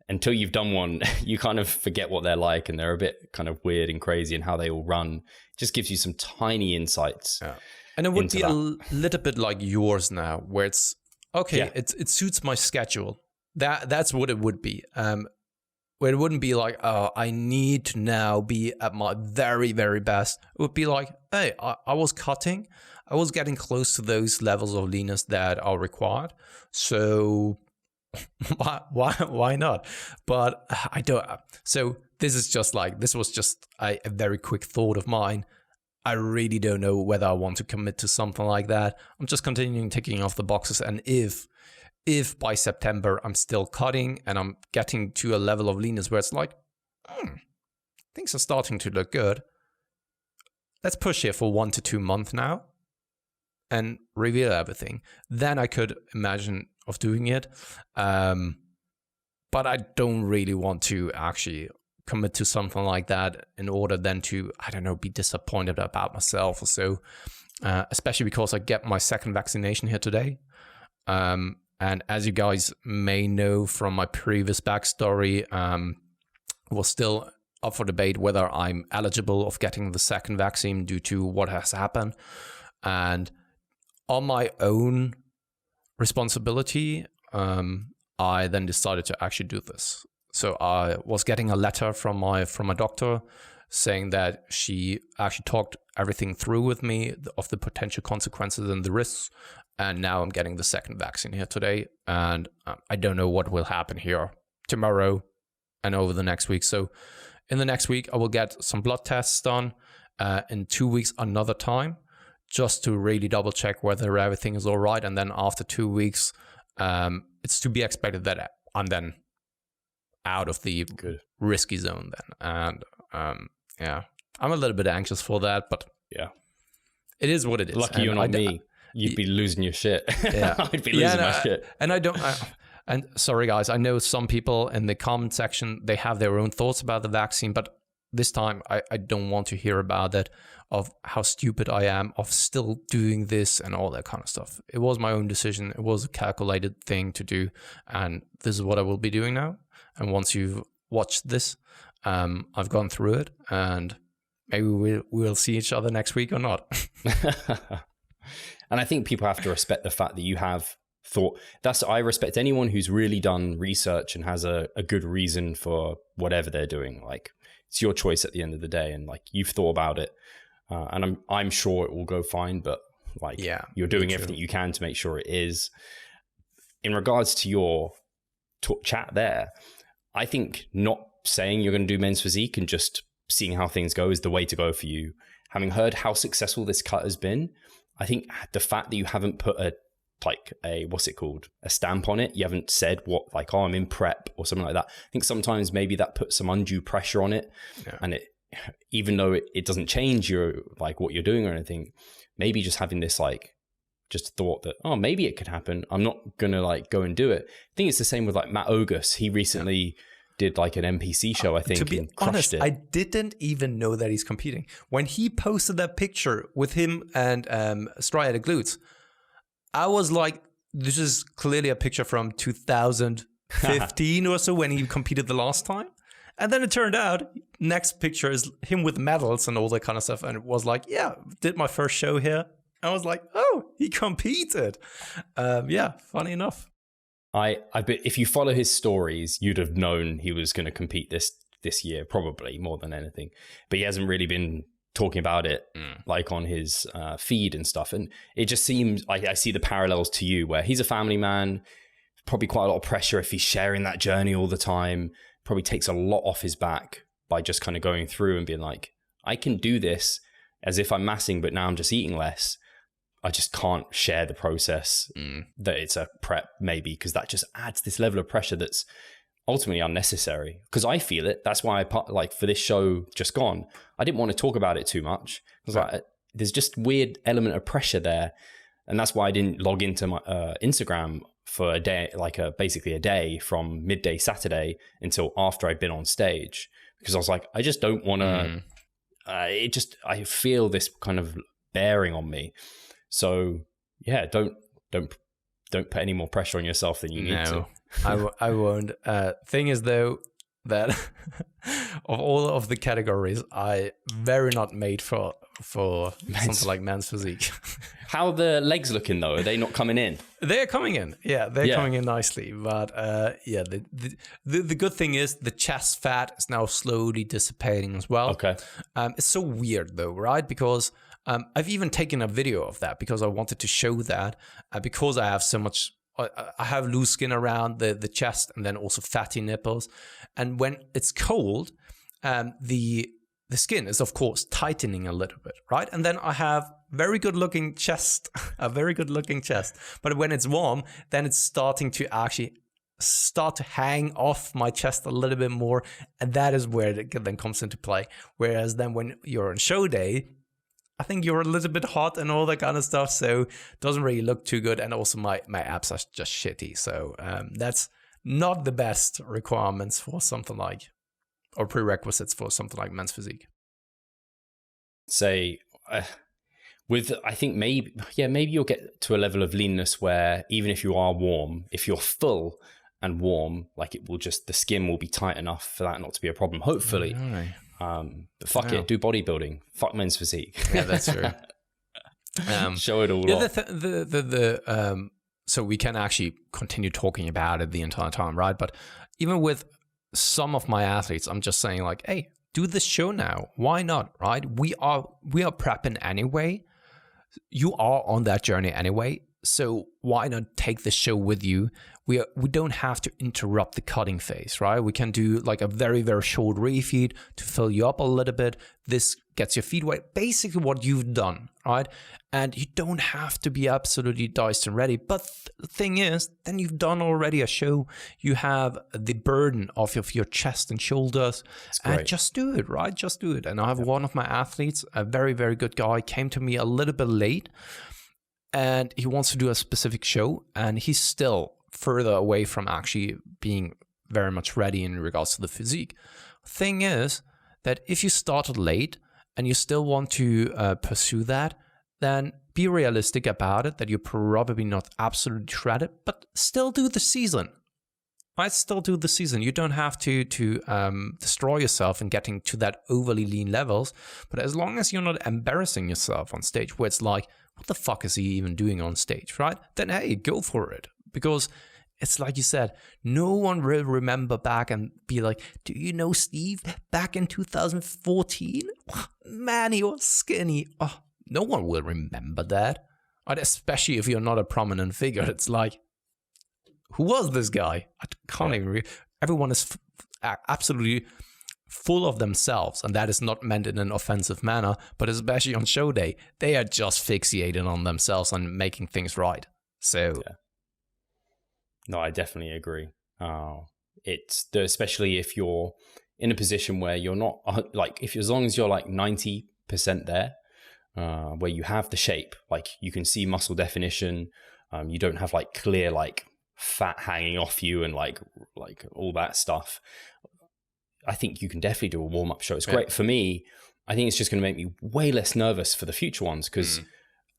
until you've done one, you kind of forget what they're like, and they're a bit kind of weird and crazy and how they all run. It just gives you some tiny insights. Yeah. And it would be a little bit like yours now, where it's okay, it suits my schedule. That's what it would be. Where it wouldn't be like, oh, I need to now be at my very, very best. It would be like, hey, I was cutting. I was getting close to those levels of leanness that are required. So why not? But I don't. So this was just a very quick thought of mine. I really don't know whether I want to commit to something like that. I'm just continuing ticking off the boxes, and if by September I'm still cutting and I'm getting to a level of leanness where it's like, things are starting to look good, let's push here for 1 to 2 months now and reveal everything. Then I could imagine of doing it. But I don't really want to actually commit to something like that in order then to, I don't know, be disappointed about myself or so. Especially because I get my second vaccination here today. And as you guys may know from my previous backstory, was still up for debate whether I'm eligible of getting the second vaccine due to what has happened. And on my own responsibility, I then decided to actually do this. So I was getting a letter from my doctor saying that she actually talked everything through with me of the potential consequences and the risks. And now I'm getting the second vaccine here today. And I don't know what will happen here tomorrow and over the next week. So in the next week, I will get some blood tests done. In 2 weeks, another time, just to really double check whether everything is all right. And then after 2 weeks, it's to be expected that I'm then out of the risky zone then. And I'm a little bit anxious for that, but it is what it is. Lucky you're not me. You'd be losing your shit. Yeah. I'd be losing my shit. And and sorry guys, I know some people in the comment section, they have their own thoughts about the vaccine, but this time I don't want to hear about it, of how stupid I am of still doing this and all that kind of stuff. It was my own decision. It was a calculated thing to do. And this is what I will be doing now. And once you've watched this, I've gone through it, and maybe we'll see each other next week or not. And I think people have to respect the fact that you have thought. I respect anyone who's really done research and has a good reason for whatever they're doing. Like, it's your choice at the end of the day, and like, you've thought about it, and I'm sure it will go fine. But like, you're doing everything you can to make sure it is. In regards to your chat there, I think not saying you're going to do men's physique and just seeing how things go is the way to go for you. Having heard how successful this cut has been, I think the fact that you haven't put a stamp on it, you haven't said what, like, oh, I'm in prep or something like that. I think sometimes maybe that puts some undue pressure on it, and even though it doesn't change your like what you're doing or anything, maybe just having this like just thought that, oh, maybe it could happen. I'm not gonna like go and do it. I think it's the same with like Matt Ogus. He recently did like an NPC show, I think. To be honest, I didn't even know that he's competing. When he posted that picture with him and striated glutes, I was like, this is clearly a picture from 2015 or so when he competed the last time. And then it turned out, next picture is him with medals and all that kind of stuff. And it was like, yeah, did my first show here. I was like, oh, he competed. Yeah, funny enough. I bet if you follow his stories, you'd have known he was going to compete this year, probably more than anything. But he hasn't really been talking about it like on his feed and stuff. And it just seems like I see the parallels to you, where he's a family man, probably quite a lot of pressure if he's sharing that journey all the time, probably takes a lot off his back by just kind of going through and being like, I can do this as if I'm massing, but now I'm just eating less. I just can't share the process that it's a prep, maybe, because that just adds this level of pressure that's ultimately unnecessary. Because I feel it. That's why like for this show just gone, I didn't want to talk about it too much. I was like, there's just weird element of pressure there. And that's why I didn't log into my Instagram for a day, like basically a day from midday Saturday until after I'd been on stage. Because I was like, I just don't want to, I feel this kind of bearing on me. So yeah, don't put any more pressure on yourself than you need to. I won't. Thing is though, that of all of the categories, I very not made for something like men's physique. How are the legs looking though? Are they not coming in? They're coming in. Yeah, they're coming in nicely. But yeah, the good thing is the chest fat is now slowly dissipating as well. Okay. It's so weird though, right? Because I've even taken a video of that because I wanted to show that because I have so much. I have loose skin around the chest and then also fatty nipples. And when it's cold, the skin is, of course, tightening a little bit, right? And then I have very good looking chest, a very good looking chest. But when it's warm, then it's starting to actually start to hang off my chest a little bit more. And that is where it then comes into play. Whereas then when you're on show day, I think you're a little bit hot and all that kind of stuff, so it doesn't really look too good. And also my abs are just shitty. So that's not the best requirements for something like, or prerequisites for something like men's physique. Say, I think maybe you'll get to a level of leanness where even if you are warm, if you're full and warm, like it will just, the skin will be tight enough for that not to be a problem, hopefully. But fuck it, do bodybuilding. Fuck men's physique. Yeah, that's true. Show it all off. So we can actually continue talking about it the entire time, right? But even with some of my athletes, I'm just saying like, hey, do this show now. Why not, right? We are prepping anyway. You are on that journey anyway. So why not take the show with you? We don't have to interrupt the cutting phase, right? We can do like a very, very short refeed to fill you up a little bit. This gets your feet wet, basically what you've done, right? And you don't have to be absolutely diced and ready. But the thing is, then you've done already a show. You have the burden of your chest and shoulders. And just do it, right? Just do it. And I have one of my athletes, a very, very good guy, came to me a little bit late. And he wants to do a specific show. And he's still further away from actually being very much ready in regards to the physique. Thing is that if you started late and you still want to pursue that, then be realistic about it, that you're probably not absolutely shredded, but still do the season. Right? Still do the season. You don't have to destroy yourself in getting to that overly lean levels, but as long as you're not embarrassing yourself on stage where it's like, what the fuck is he even doing on stage, right? Then hey, go for it. Because it's like you said, no one will remember back and be like, do you know Steve back in 2014? Man, he was skinny. Oh, no one will remember that. Right? Especially if you're not a prominent figure. It's like, who was this guy? I can't even everyone is absolutely full of themselves, and that is not meant in an offensive manner, but especially on show day, they are just fixated on themselves and making things right. So No, I definitely agree. It's especially if you're in a position where you're not like, if as long as you're like 90% there, where you have the shape, like you can see muscle definition, you don't have like clear like fat hanging off you and like all that stuff. I think you can definitely do a warm-up show. It's great for me. I think it's just going to make me way less nervous for the future ones, because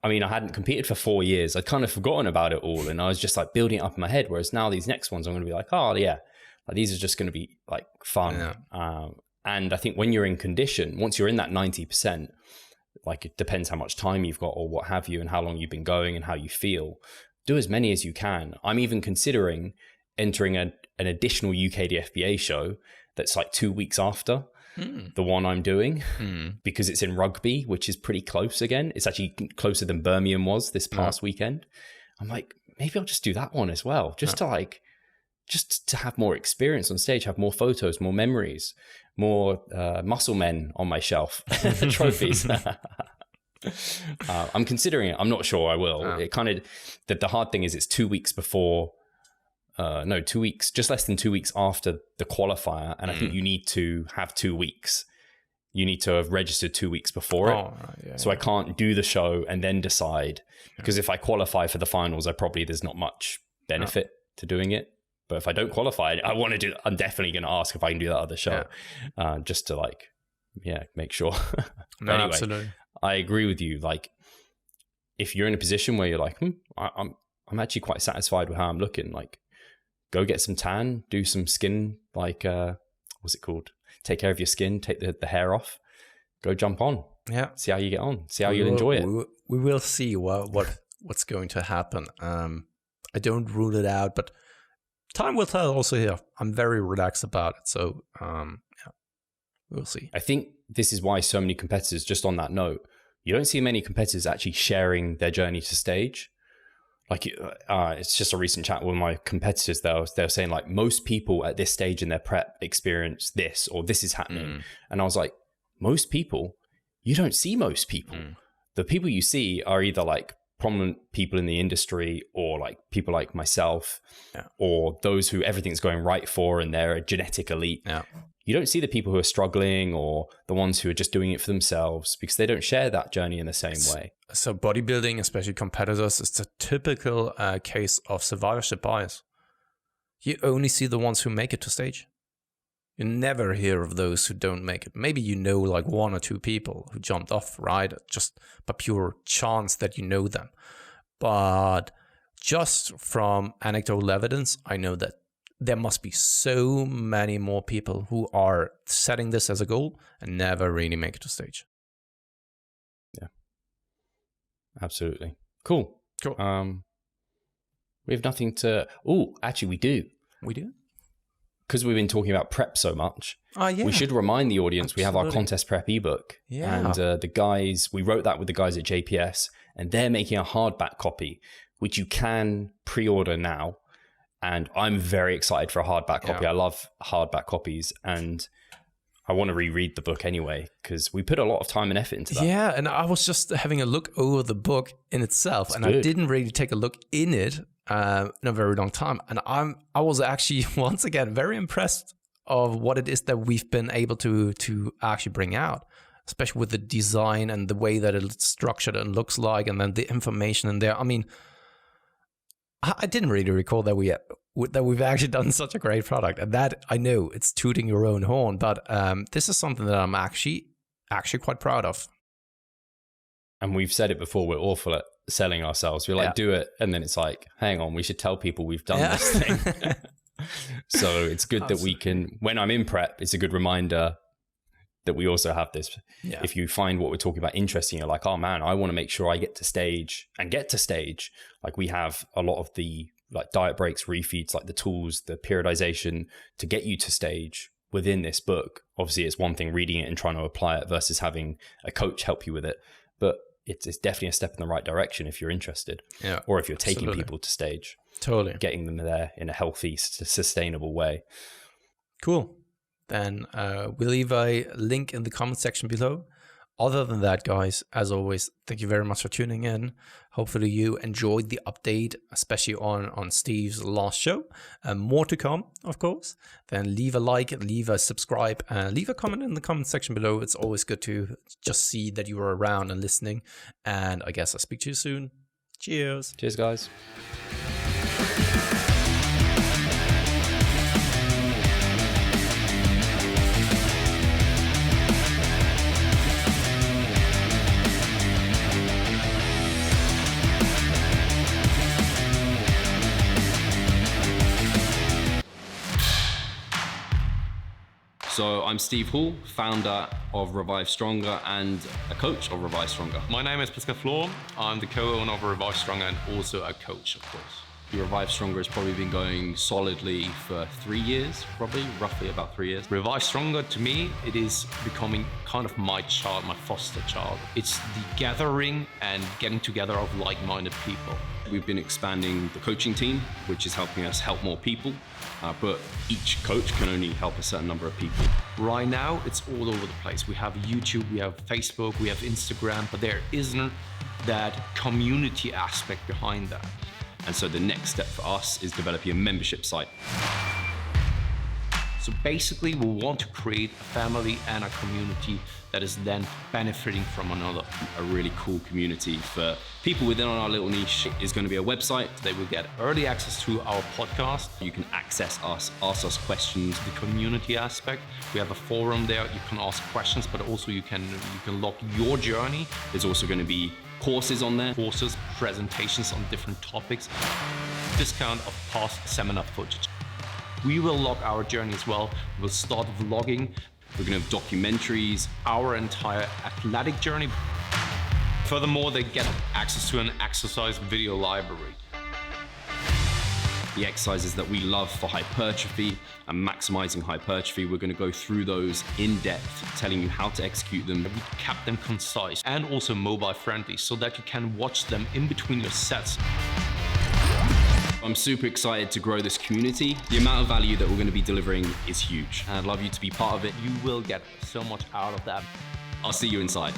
I mean, I hadn't competed for 4 years. I'd kind of forgotten about it all, and I was just like building it up in my head. Whereas now these next ones, I'm going to be like, oh yeah, like, these are just going to be like fun. Yeah. And I think when you're in condition, once you're in that 90%, like it depends how much time you've got or what have you, and how long you've been going and how you feel. Do as many as you can. I'm even considering entering an additional UKDFBA show that's like 2 weeks after the one I'm doing, because it's in Rugby, which is pretty close again. It's actually closer than Birmingham was this past weekend. I'm like, maybe I'll just do that one as well, just to have more experience on stage, have more photos, more memories, more muscle men on my shelf, trophies. I'm considering it. I'm not sure I will. It kind of, the hard thing is it's 2 weeks before, 2 weeks, just less than 2 weeks after the qualifier. And I think you need to have 2 weeks. You need to have registered 2 weeks before it. Right, yeah, so I can't do the show and then decide, because if I qualify for the finals, there's not much benefit to doing it. But if I don't qualify, I'm definitely going to ask if I can do that other show, just to make sure. Anyway, absolutely. I agree with you. Like, if you're in a position where you're like, I'm actually quite satisfied with how I'm looking, like, go get some tan, do some skin, like, what's it called? Take care of your skin, take the hair off, go jump on. Yeah. See how you get on. See how you'll enjoy it. We will see what's going to happen. I don't rule it out, but time will tell also here. I'm very relaxed about it. So, we'll see. I think this is why so many competitors, just on that note, you don't see many competitors actually sharing their journey to stage. Like, it's just a recent chat with my competitors. They're saying like, most people at this stage in their prep experience this, or this is happening. And I was like, most people, you don't see most people. The people you see are either like prominent people in the industry, or like people like myself, or those who everything's going right for and they're a genetic elite. You don't see the people who are struggling, or the ones who are just doing it for themselves, because they don't share that journey in the same way. So bodybuilding, especially competitors, is the typical case of survivorship bias. You only see the ones who make it to stage. You never hear of those who don't make it. Maybe you know like 1 or 2 people who jumped off, right? Just by pure chance that you know them. But just from anecdotal evidence, I know that there must be so many more people who are setting this as a goal and never really make it to stage. Yeah, absolutely. Cool. We have nothing to... Oh, actually, we do. We do? Because we've been talking about prep so much, we should remind the audience we have our contest prep ebook. And the guys, we wrote that with the guys at JPS, and they're making a hardback copy, which you can pre-order now. And I'm very excited for a hardback copy. I love hardback copies, and I want to reread the book anyway, because we put a lot of time and effort into that. Yeah, and I was just having a look over the book in itself, and I didn't really take a look in it in a very long time. And I was actually, once again, very impressed of what it is that we've been able to actually bring out, especially with the design and the way that it's structured and looks like, and then the information in there. I mean, I didn't really recall that we've actually done such a great product, and that I know it's tooting your own horn, but this is something that I'm actually quite proud of. And we've said it before, we're awful at selling ourselves. We're like, do it, and then it's like, hang on, we should tell people we've done this thing. So it's good that we can, when I'm in prep, it's a good reminder that we also have this. Yeah. If you find what we're talking about interesting, you're like, oh man, I want to make sure I get to stage. Like, we have a lot of the like diet breaks, refeeds, like the tools, the periodization to get you to stage within this book. Obviously, it's one thing reading it and trying to apply it versus having a coach help you with it. But it's definitely a step in the right direction if you're interested. Yeah, or if you're taking people to stage. Totally. Getting them there in a healthy, sustainable way. Cool. Then we'll leave a link in the comment section below Other than that, guys, as always, thank you very much for tuning in. Hopefully you enjoyed the update, especially on Steve's last show. More to come, of course. Then leave a like, leave a subscribe, and leave a comment in the comment section below. It's always good to just see that you are around and listening. And I guess I'll speak to you soon. Cheers. Cheers, guys. So I'm Steve Hall, founder of Revive Stronger and a coach of Revive Stronger. My name is Pascal. I'm the co-owner of Revive Stronger and also a coach, of course. Revive Stronger has probably been going solidly for 3 years, roughly about 3 years. Revive Stronger, to me, it is becoming kind of my child, my foster child. It's the gathering and getting together of like-minded people. We've been expanding the coaching team, which is helping us help more people, but each coach can only help a certain number of people. Right now, it's all over the place. We have YouTube, we have Facebook, we have Instagram, but there isn't that community aspect behind that. And so the next step for us is developing a membership site. So basically, we want to create a family and a community that is then benefiting from another. A really cool community for people within our little niche is going to be a website. They will get early access to our podcast. You can access us, ask us questions. The community aspect, we have a forum there. You can ask questions, but also you can log your journey. There's also going to be courses on there. Courses, presentations on different topics. Discount of past seminar footage. We will log our journey as well. We'll start vlogging. We're going to have documentaries. Our entire athletic journey. Furthermore, they get access to an exercise video library. The exercises that we love for hypertrophy and maximizing hypertrophy, we're going to go through those in depth, telling you how to execute them. We kept them concise and also mobile friendly so that you can watch them in between your sets. I'm super excited to grow this community. The amount of value that we're going to be delivering is huge, and I'd love you to be part of it. You will get so much out of that. I'll see you inside.